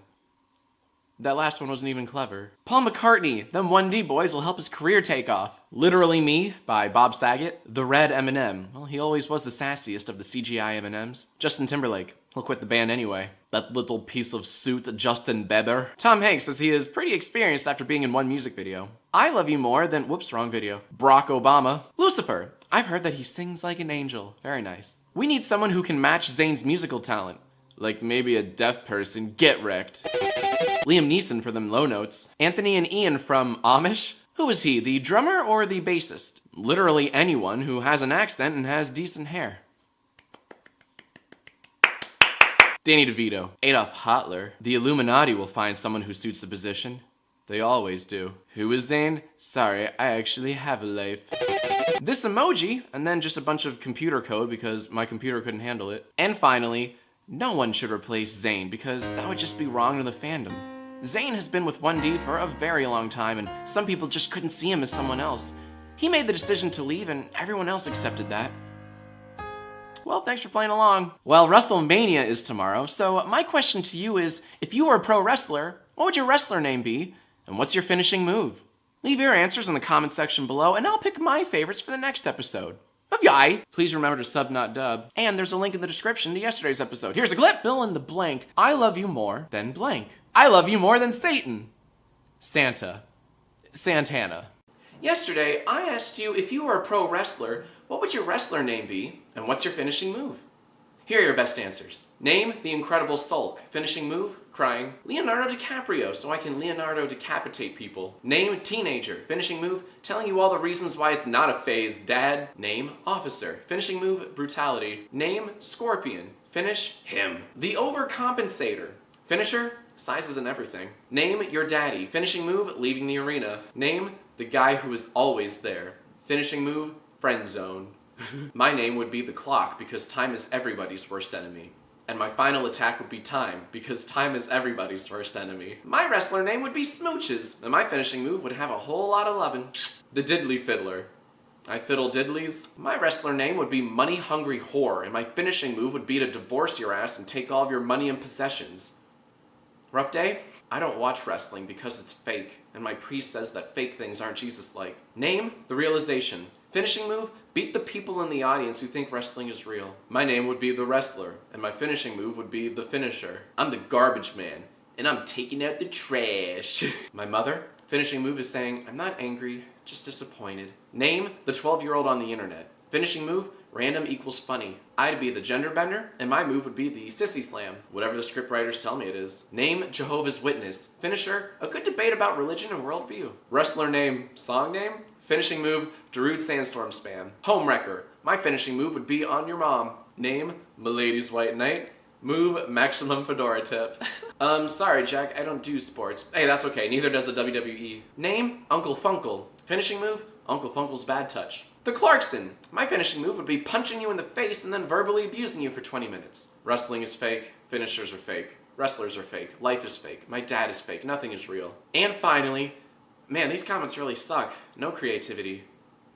S1: That last one wasn't even clever. Paul McCartney, them 1D boys will help his career take off. Literally Me by Bob Saget. The Red Eminem. Well, he always was the sassiest of the CGI M&Ms. Justin Timberlake. He'll quit the band anyway. That little piece of suit, Justin Bieber. Tom Hanks says he is pretty experienced after being in one music video. I love you more than, whoops, wrong video. Barack Obama. Lucifer. I've heard that he sings like an angel. Very nice. We need someone who can match Zayn's musical talent. Like maybe a deaf person. Get wrecked. Liam Neeson for them low notes. Anthony and Ian from Amish. Who is he, the drummer or the bassist? Literally anyone who has an accent and has decent hair. Danny DeVito. Adolf Hitler. The Illuminati will find someone who suits the position. They always do. Who is Zayn? Sorry, I actually have a life. This emoji, and then just a bunch of computer code because my computer couldn't handle it. And finally, no one should replace Zayn because that would just be wrong to the fandom. Zayn has been with 1D for a very long time and some people just couldn't see him as someone else. He made the decision to leave and everyone else accepted that. Well, thanks for playing along. Well, WrestleMania is tomorrow, so my question to you is, if you were a pro wrestler, what would your wrestler name be? And what's your finishing move? Leave your answers in the comment section below and I'll pick my favorites for the next episode of YIAY. Please remember to sub, not dub. And there's a link in the description to yesterday's episode. Here's a clip. Fill in the blank. I love you more than blank. I love you more than Satan. Santana. Yesterday, I asked you if you were a pro wrestler, what would your wrestler name be? And what's your finishing move? Here are your best answers. Name, the Incredible Sulk. Finishing move, crying. Leonardo DiCaprio, so I can Leonardo decapitate people. Name, teenager. Finishing move, telling you all the reasons why it's not a phase, dad. Name, officer. Finishing move, brutality. Name, scorpion. Finish, him. The overcompensator. Finisher, sizes and everything. Name, your daddy. Finishing move, leaving the arena. Name, the guy who is always there. Finishing move, friend zone. My name would be the clock because time is everybody's worst enemy. And my final attack would be time, because time is everybody's worst enemy. My wrestler name would be Smooches, and my finishing move would have a whole lot of lovin'. The Diddly Fiddler. I fiddle diddlies. My wrestler name would be Money Hungry Whore, and my finishing move would be to divorce your ass and take all of your money and possessions. Rough day? I don't watch wrestling because it's fake, and my priest says that fake things aren't Jesus-like. Name? The Realization. Finishing move? Beat the people in the audience who think wrestling is real. My name would be The Wrestler, and my finishing move would be The Finisher. I'm the garbage man, and I'm taking out the trash. My mother? Finishing move is saying, I'm not angry, just disappointed. Name? The 12-year-old on the internet. Finishing move? Random equals funny. I'd be the gender bender, and my move would be the sissy slam, whatever the scriptwriters tell me it is. Name? Jehovah's Witness. Finisher? A good debate about religion and worldview. Wrestler name? Song name? Finishing move? Darude Sandstorm Spam. Homewrecker. My finishing move would be On Your Mom. Name? Milady's White Knight. Move? Maximum Fedora Tip. Sorry Jack, I don't do sports. Hey, that's okay, neither does the WWE. Name? Uncle Funkle. Finishing move? Uncle Funkle's Bad Touch. The Clarkson. My finishing move would be punching you in the face and then verbally abusing you for 20 minutes. Wrestling is fake. Finishers are fake. Wrestlers are fake. Life is fake. My dad is fake. Nothing is real. And finally, man, these comments really suck. No creativity.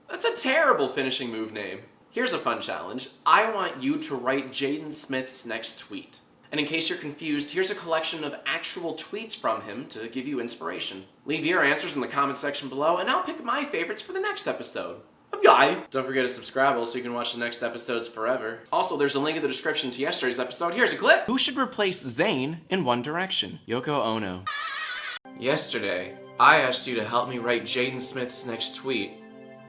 S1: That's a terrible finishing move name. Here's a fun challenge. I want you to write Jaden Smith's next tweet. And in case you're confused, here's a collection of actual tweets from him to give you inspiration. Leave your answers in the comment section below, and I'll pick my favorites for the next episode. YIAY! Don't forget to subscribe so you can watch the next episodes forever. Also, there's a link in the description to yesterday's episode. Here's a clip! Who should replace Zayn in One Direction? Yoko Ono. Yesterday, I asked you to help me write Jaden Smith's next tweet.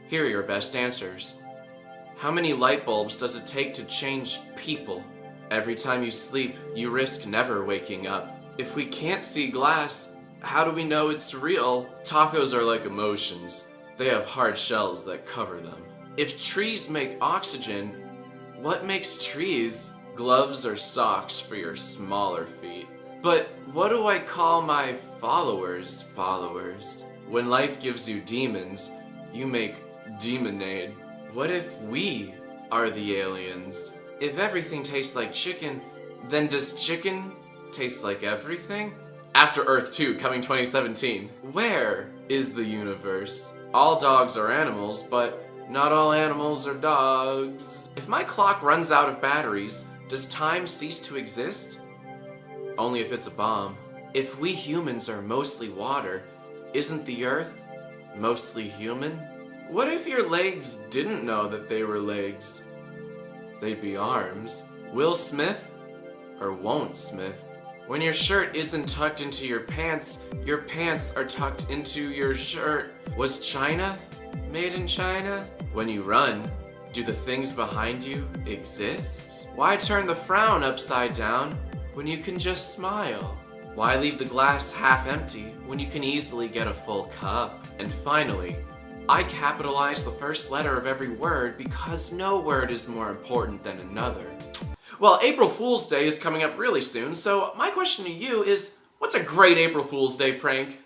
S1: Here are your best answers. How many light bulbs does it take to change people? Every time you sleep, you risk never waking up. If we can't see glass, how do we know it's real? Tacos are like emotions. They have hard shells that cover them. If trees make oxygen, what makes trees? Gloves or socks for your smaller feet. But what do I call my followers? When life gives you demons, you make demonade. What if we are the aliens? If everything tastes like chicken, then does chicken taste like everything? After Earth 2, coming 2017. Where is the universe? All dogs are animals, but not all animals are dogs. If my clock runs out of batteries, does time cease to exist? Only if it's a bomb. If we humans are mostly water, isn't the Earth mostly human? What if your legs didn't know that they were legs? They'd be arms. Will Smith or won't Smith? When your shirt isn't tucked into your pants are tucked into your shirt. Was China made in China? When you run, do the things behind you exist? Why turn the frown upside down when you can just smile? Why leave the glass half empty when you can easily get a full cup? And finally, I capitalize the first letter of every word because no word is more important than another. Well, April Fool's Day is coming up really soon, so my question to you is, what's a great April Fool's Day prank?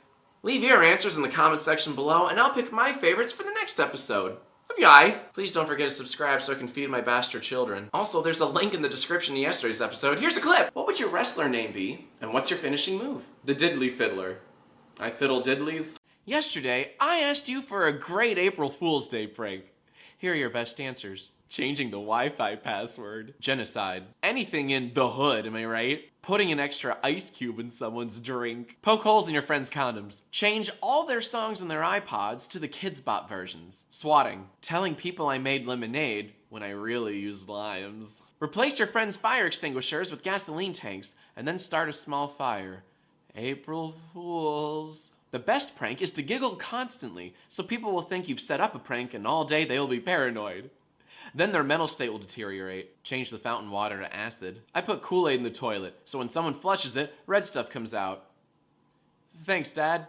S1: Leave your answers in the comment section below, and I'll pick my favorites for the next episode. YIAY! Please don't forget to subscribe so I can feed my bastard children. Also, there's a link in the description to yesterday's episode. Here's a clip! What would your wrestler name be? And what's your finishing move? The Diddly Fiddler. I fiddle diddlies. Yesterday, I asked you for a great April Fool's Day prank. Here are your best answers. Changing the Wi-Fi password. Genocide. Anything in the hood, am I right? Putting an extra ice cube in someone's drink. Poke holes in your friends' condoms. Change all their songs on their iPods to the Kids Bop versions. Swatting. Telling people I made lemonade when I really used limes. Replace your friends' fire extinguishers with gasoline tanks and then start a small fire. April Fools. The best prank is to giggle constantly so people will think you've set up a prank and all day they will be paranoid. Then their mental state will deteriorate. Change the fountain water to acid. I put Kool-Aid in the toilet, so when someone flushes it, red stuff comes out. Thanks, Dad.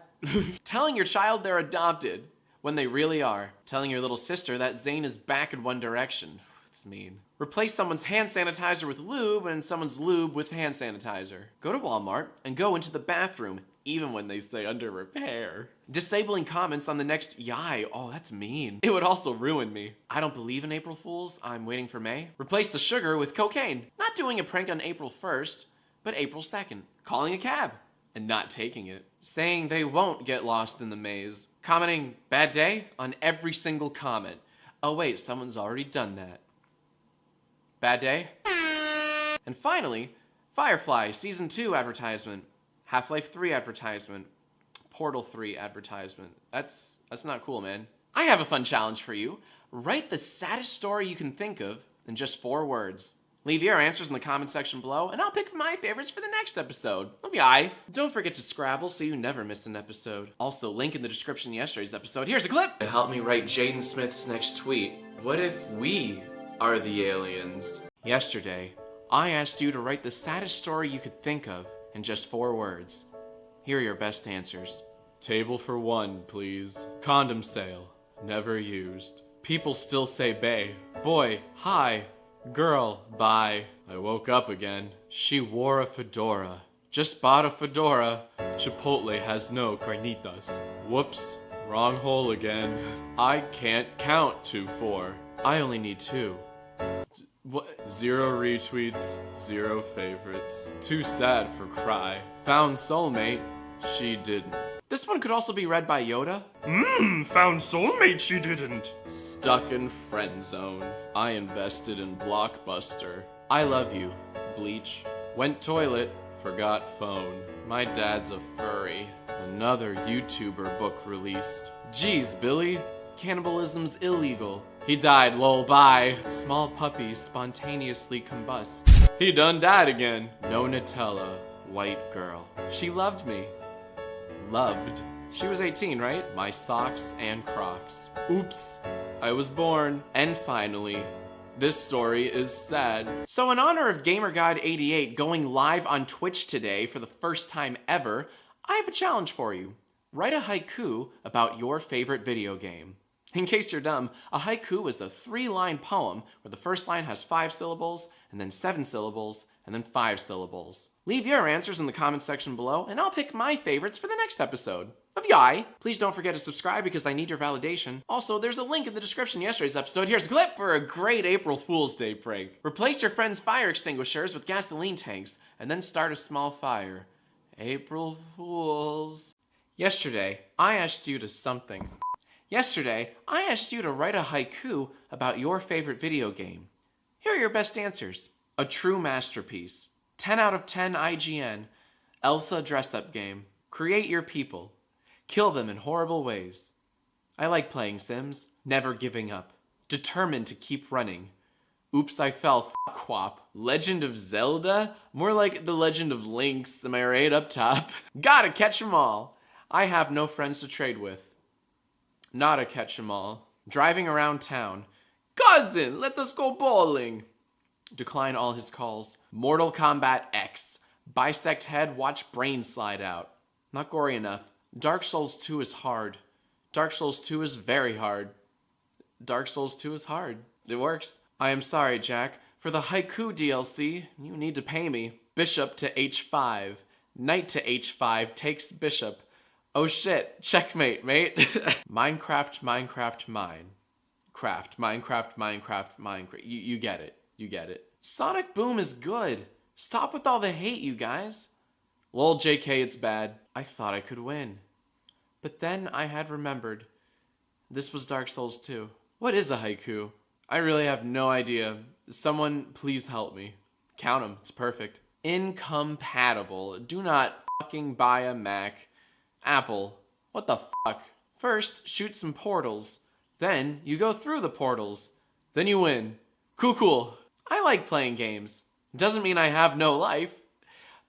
S1: Telling your child they're adopted, when they really are. Telling your little sister that Zayn is back in One Direction. It's mean. Replace someone's hand sanitizer with lube and someone's lube with hand sanitizer. Go to Walmart and go into the bathroom even when they say under repair. Disabling comments on the next YIAY, oh, that's mean. It would also ruin me. I don't believe in April Fools, I'm waiting for May. Replace the sugar with cocaine. Not doing a prank on April 1st, but April 2nd. Calling a cab and not taking it. Saying they won't get lost in the maze. Commenting bad day on every single comment. Oh wait, someone's already done that. Bad day. And finally, Firefly Season 2 advertisement. Half-Life 3 advertisement. Portal 3 advertisement. That's not cool, man. I have a fun challenge for you. Write the saddest story you can think of in just 4 words. Leave your answers in the comment section below, and I'll pick my favorites for the next episode. YIAY. Don't forget to Scrabble so you never miss an episode. Also, link in the description of yesterday's episode. Here's a clip to help me write Jaden Smith's next tweet. What if we are the aliens? Yesterday, I asked you to write the saddest story you could think of in just 4 words. Here are your best answers. Table for 1, please. Condom sale. Never used. People still say bae. Boy, hi. Girl, bye. I woke up again. She wore a fedora. Just bought a fedora. Chipotle has no carnitas. Whoops. Wrong hole again. I can't count to 4. I only need 2. What? 0 retweets, 0 favorites. Too sad for cry. Found soulmate, she didn't. This one could also be read by Yoda.
S6: Found soulmate, she didn't.
S1: Stuck in friend zone. I invested in Blockbuster. I love you, Bleach. Went toilet, forgot phone. My dad's a furry. Another YouTuber book released. Geez, Billy, cannibalism's illegal. He died, lol, bye. Small puppies spontaneously combust. He done died again. No Nutella, white girl. She loved me. Loved. She was 18, right? My socks and Crocs. Oops, I was born. And finally, this story is sad. So in honor of GamerGod88 going live on Twitch today for the first time ever, I have a challenge for you. Write a haiku about your favorite video game. In case you're dumb, a haiku is a 3-line poem where the first line has 5 syllables, and then 7 syllables, and then 5 syllables. Leave your answers in the comment section below, and I'll pick my favorites for the next episode of YIAY. Please don't forget to subscribe because I need your validation. Also, there's a link in the description of yesterday's episode. Here's a clip for a great April Fool's Day prank. Replace your friend's fire extinguishers with gasoline tanks, and then start a small fire. April Fools. Yesterday, I asked you to write a haiku about your favorite video game. Here are your best answers. A true masterpiece. 10 out of 10 IGN. Elsa dress-up game. Create your people. Kill them in horrible ways. I like playing Sims. Never giving up. Determined to keep running. Oops, I fell. Quap. Legend of Zelda? More like the Legend of Lynx. Am I right up top? Gotta catch 'em all. I have no friends to trade with. Not a catch 'em all. Driving around town. Cousin, let us go bowling. Decline all his calls. Mortal Kombat X. Bisect head, watch brain slide out. Not gory enough. Dark Souls 2 is hard. Dark Souls 2 is very hard. Dark Souls 2 is hard. It works. I am sorry, Jack. For the haiku DLC, you need to pay me. Bishop to H5. Knight to H5 takes bishop. Oh shit, checkmate, mate. Minecraft, mine. Craft, Minecraft. You get it. You get it. Sonic Boom is good. Stop with all the hate, you guys. Lol, JK, it's bad. I thought I could win. But then I had remembered. This was Dark Souls 2. What is a haiku? I really have no idea. Someone please help me. Count them, it's perfect. Incompatible. Do not fucking buy a Mac. Apple. What the fuck? First, shoot some portals. Then, you go through the portals. Then you win. Cool. I like playing games. Doesn't mean I have no life.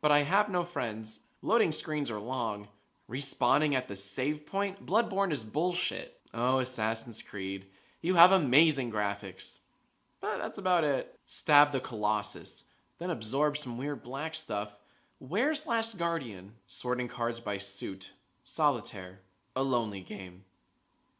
S1: But I have no friends. Loading screens are long. Respawning at the save point? Bloodborne is bullshit. Oh, Assassin's Creed. You have amazing graphics. But that's about it. Stab the Colossus. Then absorb some weird black stuff. Where's Last Guardian? Sorting cards by suit. Solitaire. A lonely game.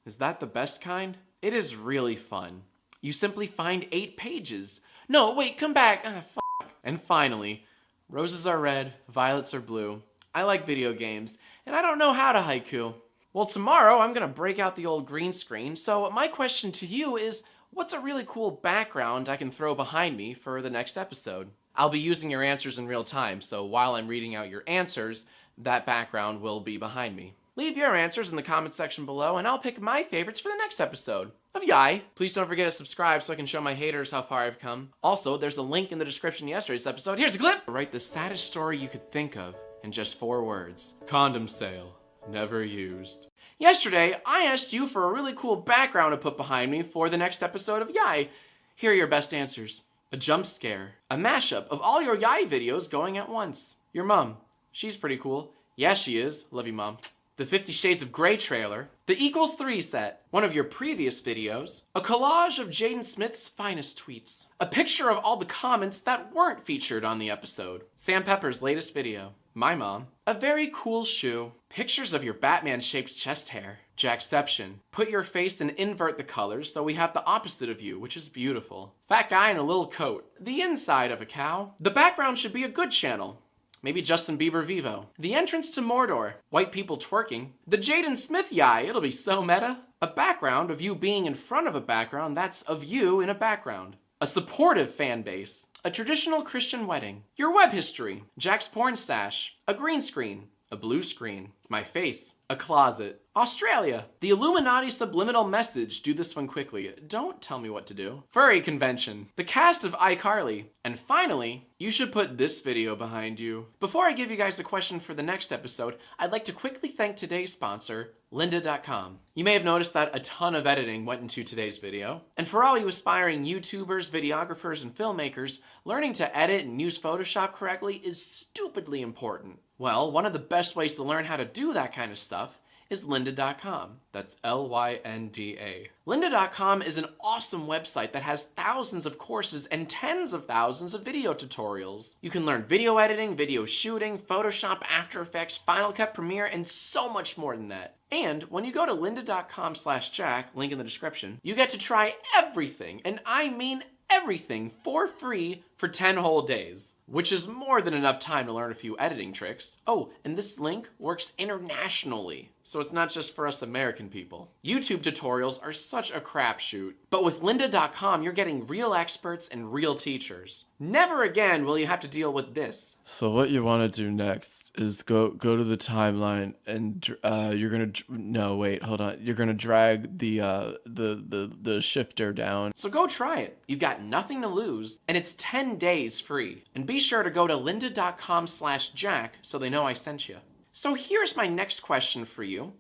S1: Is that the best kind? It is really fun. You simply find 8 pages. No, wait, come back. Fuck. And finally, roses are red, violets are blue. I like video games, and I don't know how to haiku. Well, tomorrow I'm gonna break out the old green screen, so my question to you is, what's a really cool background I can throw behind me for the next episode? I'll be using your answers in real time, so while I'm reading out your answers, that background will be behind me. Leave your answers in the comment section below, and I'll pick my favorites for the next episode of YIAY. Please don't forget to subscribe so I can show my haters how far I've come. Also, there's a link in the description to yesterday's episode. Here's a clip! Write the saddest story you could think of in just 4 words. Condom sale. Never used. Yesterday, I asked you for a really cool background to put behind me for the next episode of YIAY. Here are your best answers. A jump scare. A mashup of all your YIAY videos going at once. Your mom. She's pretty cool. Yeah, she is. Love you, Mom. The 50 Shades of Grey trailer. The Equals 3 set. One of your previous videos. A collage of Jaden Smith's finest tweets. A picture of all the comments that weren't featured on the episode. Sam Pepper's latest video. My mom. A very cool shoe. Pictures of your Batman-shaped chest hair. Jackception. Put your face and invert the colors so we have the opposite of you, which is beautiful. Fat guy in a little coat. The inside of a cow. The background should be a good channel. Maybe Justin Bieber Vivo. The entrance to Mordor. White people twerking. The Jaden Smith YIAY. It'll be so meta. A background of you being in front of a background that's of you in a background. A supportive fan base. A traditional Christian wedding. Your web history. Jack's porn stash. A green screen. A blue screen. My face. A closet. Australia. The Illuminati subliminal message. Do this one quickly. Don't tell me what to do. Furry convention. The cast of iCarly. And finally, you should put this video behind you. Before I give you guys a question for the next episode, I'd like to quickly thank today's sponsor, lynda.com. You may have noticed that a ton of editing went into today's video. And for all you aspiring YouTubers, videographers, and filmmakers, learning to edit and use Photoshop correctly is stupidly important. Well, one of the best ways to learn how to do that kind of stuff is lynda.com. That's Lynda. Lynda.com is an awesome website that has thousands of courses and tens of thousands of video tutorials. You can learn video editing, video shooting, Photoshop, After Effects, Final Cut, Premiere, and so much more than that. And when you go to lynda.com/Jack, link in the description, you get to try everything, and I mean everything, for free for 10 whole days, which is more than enough time to learn a few editing tricks. Oh, and this link works internationally, so it's not just for us American people. YouTube tutorials are such a crapshoot, but with lynda.com, you're getting real experts and real teachers. Never again will you have to deal with this.
S3: So what you want to do next is go to the timeline and you're gonna no wait hold on you're gonna drag the shifter down.
S1: So go try it. You've got nothing to lose, and it's 10 days free. And be sure to go to lynda.com/Jack so they know I sent you. So here's my next question for you.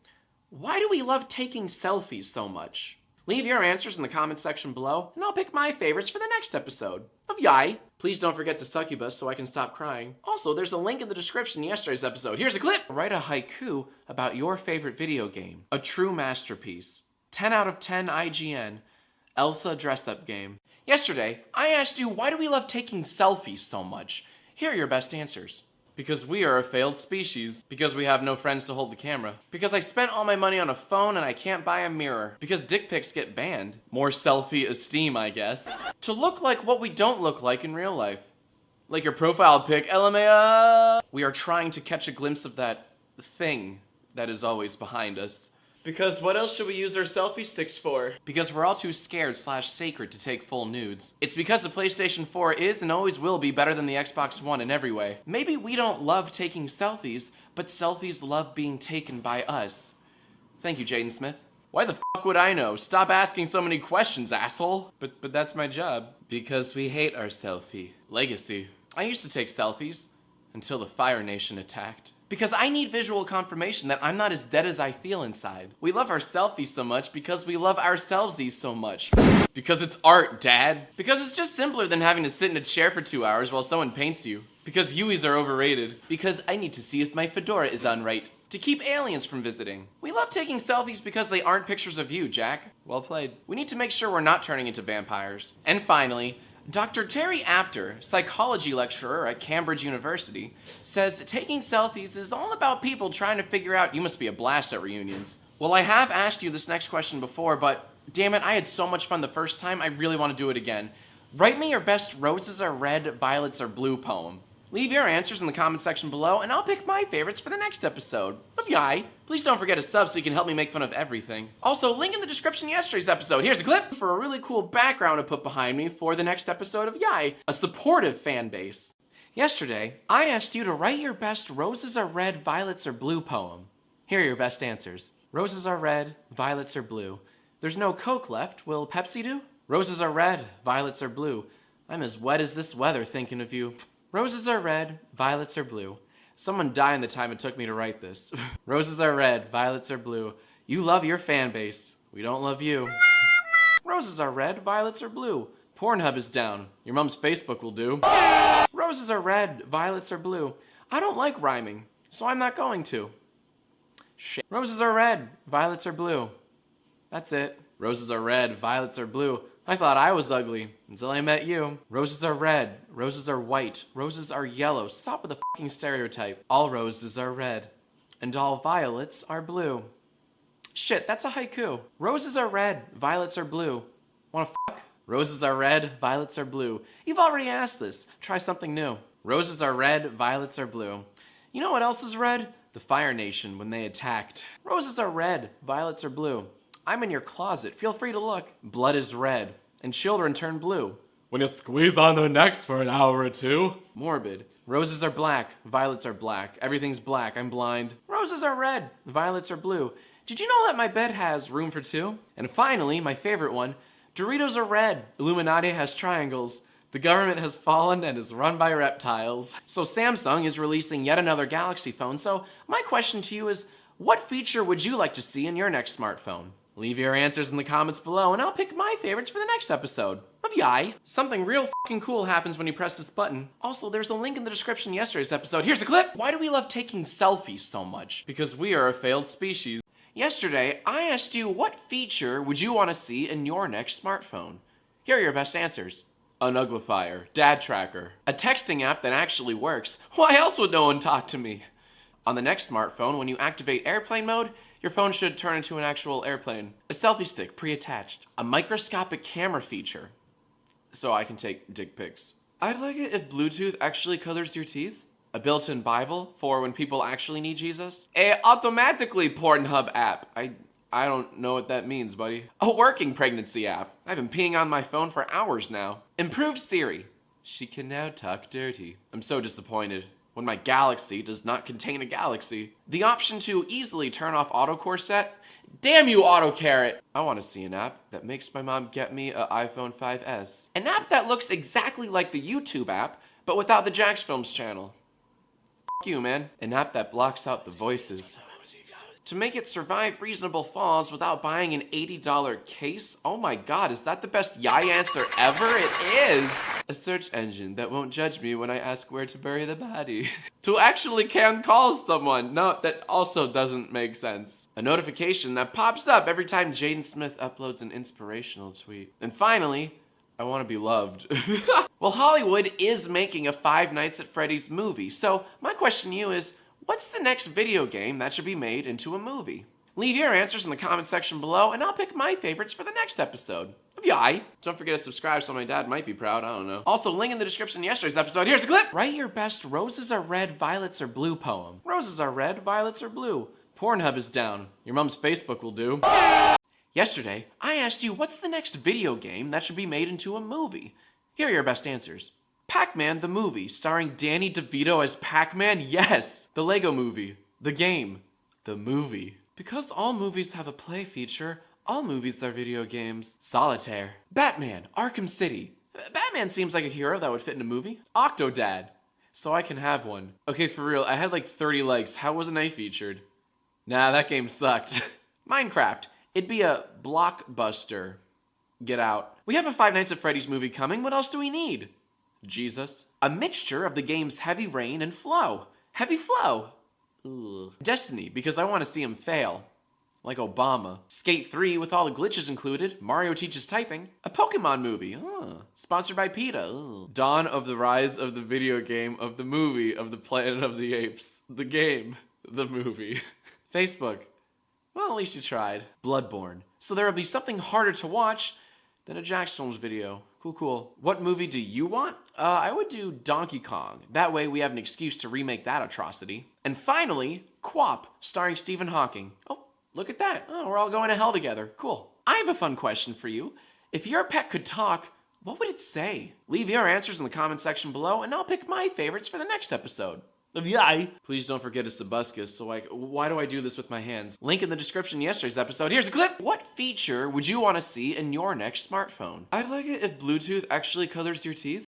S1: Why do we love taking selfies so much? Leave your answers in the comment section below, and I'll pick my favorites for the next episode of YIAY. Please don't forget to succubus so I can stop crying. Also, there's a link in the description to yesterday's episode. Here's a clip! Write a haiku about your favorite video game. A true masterpiece. 10 out of 10 IGN. Elsa dress-up game. Yesterday, I asked you, why do we love taking selfies so much? Here are your best answers. Because we are a failed species. Because we have no friends to hold the camera. Because I spent all my money on a phone and I can't buy a mirror. Because dick pics get banned. More selfie esteem, I guess. To look like what we don't look like in real life. Like your profile pic, LMAO. We are trying to catch a glimpse of that thing that is always behind us. Because what else should we use our selfie sticks for? Because we're all too scared/sacred to take full nudes. It's because the PlayStation 4 is and always will be better than the Xbox One in every way. Maybe we don't love taking selfies, but selfies love being taken by us. Thank you, Jaden Smith. Why the fuck would I know? Stop asking so many questions, asshole. But that's my job. Because we hate our selfie. Legacy. I used to take selfies until the Fire Nation attacked. Because I need visual confirmation that I'm not as dead as I feel inside. We love our selfies so much because we love ourselvesies so much. Because it's art, Dad. Because it's just simpler than having to sit in a chair for 2 hours while someone paints you. Because Yuis are overrated. Because I need to see if my fedora is on right. To keep aliens from visiting. We love taking selfies because they aren't pictures of you, Jack. Well played. We need to make sure we're not turning into vampires. And finally, Dr. Terry Apter, psychology lecturer at Cambridge University, says taking selfies is all about people trying to figure out you must be a blast at reunions. Well, I have asked you this next question before, but damn it, I had so much fun the first time, I really want to do it again. Write me your best roses are red, violets are blue poem. Leave your answers in the comment section below, and I'll pick my favorites for the next episode of YIAY. Please don't forget to sub so you can help me make fun of everything. Also, link in the description of yesterday's episode. Here's a clip for a really cool background to put behind me for the next episode of YIAY, a supportive fan base. Yesterday, I asked you to write your best roses are red, violets are blue poem. Here are your best answers. Roses are red, violets are blue. There's no Coke left, will Pepsi do? Roses are red, violets are blue. I'm as wet as this weather thinking of you. Roses are red, violets are blue. Someone died in the time it took me to write this. Roses are red, violets are blue. You love your fan base. We don't love you. Roses are red, violets are blue. Pornhub is down. Your mom's Facebook will do. Roses are red, violets are blue. I don't like rhyming, so I'm not going to. Shit. Roses are red, violets are blue. That's it. Roses are red, violets are blue. I thought I was ugly until I met you. Roses are red, roses are white, roses are yellow. Stop with the fucking stereotype. All roses are red, and all violets are blue. Shit, that's a haiku. Roses are red, violets are blue. Wanna fuck? Roses are red, violets are blue. You've already asked this. Try something new. Roses are red, violets are blue. You know what else is red? The Fire Nation when they attacked. Roses are red, violets are blue. I'm in your closet. Feel free to look. Blood is red, and children turn blue.
S3: When you squeeze on their necks for an hour or two.
S1: Morbid. Roses are black, violets are black. Everything's black, I'm blind. Roses are red, violets are blue. Did you know that my bed has room for two? And finally, my favorite one, Doritos are red, Illuminati has triangles. The government has fallen and is run by reptiles. So Samsung is releasing yet another Galaxy phone. So my question to you is, what feature would you like to see in your next smartphone? Leave your answers in the comments below and I'll pick my favorites for the next episode of YIAY. Something real fucking cool happens when you press this button. Also, there's a link in the description of yesterday's episode. Here's a clip. Why do we love taking selfies so much? Because we are a failed species. Yesterday, I asked you what feature would you want to see in your next smartphone? Here are your best answers. An uglifier, dad tracker, a texting app that actually works. Why else would no one talk to me? On the next smartphone, when you activate airplane mode, your phone should turn into an actual airplane. A selfie stick pre-attached. A microscopic camera feature, so I can take dick pics. I'd like it if Bluetooth actually colors your teeth. A built-in Bible for when people actually need Jesus. A automatically Pornhub app. I don't know what that means, buddy. A working pregnancy app. I've been peeing on my phone for hours now. Improved Siri. She can now talk dirty. I'm so disappointed when my Galaxy does not contain a galaxy. The option to easily turn off auto corset. Damn you, autocarrot! I want to see an app that makes my mom get me an iPhone 5S. An app that looks exactly like the YouTube app, but without the Jax Films channel. F you, man. An app that blocks out the voices. To make it survive reasonable falls without buying an $80 case? Oh my god, is that the best YIAY answer ever? It is! A search engine that won't judge me when I ask where to bury the body. To actually can call someone. No, that also doesn't make sense. A notification that pops up every time Jaden Smith uploads an inspirational tweet. And finally, I want to be loved. Well, Hollywood is making a Five Nights at Freddy's movie, so my question to you is, what's the next video game that should be made into a movie? Leave your answers in the comment section below, and I'll pick my favorites for the next episode of YIAY. Don't forget to subscribe so my dad might be proud, I don't know. Also, link in the description of yesterday's episode. Here's a clip! Write your best roses are red, violets are blue poem. Roses are red, violets are blue. Pornhub is down. Your mom's Facebook will do. Yesterday, I asked you what's the next video game that should be made into a movie? Here are your best answers. Pac-Man the movie, starring Danny DeVito as Pac-Man? Yes! The Lego movie. The game. The movie. Because all movies have a play feature, all movies are video games. Solitaire. Batman, Arkham City. Batman seems like a hero that would fit in a movie. Octodad. So I can have one. Okay, for real, I had like 30 likes. How wasn't I featured? Nah, that game sucked. Minecraft. It'd be a blockbuster. Get out. We have a Five Nights at Freddy's movie coming. What else do we need? Jesus. A mixture of the games Heavy Rain and Flow. Heavy Flow. Ugh. Destiny, because I want to see him fail. Like Obama. Skate 3 with all the glitches included. Mario teaches typing. A Pokemon movie. Sponsored by PETA. Ugh. Dawn of the Rise of the Video Game of the Movie of the Planet of the Apes. The game. The movie. Facebook. Well, at least you tried. Bloodborne. So there will be something harder to watch than a Jax Films video. Cool. Cool. What movie do you want? I would do Donkey Kong. That way we have an excuse to remake that atrocity. And finally, Quap, starring Stephen Hawking. Oh, look at that. Oh, we're all going to hell together. Cool. I have a fun question for you. If your pet could talk, what would it say? Leave your answers in the comment section below, and I'll pick my favorites for the next episode of YIAY. Please don't forget it's Subuscus, so why do I do this with my hands? Link in the description of yesterday's episode. Here's a clip. What feature would you want to see in your next smartphone? I'd like it if Bluetooth actually colors your teeth.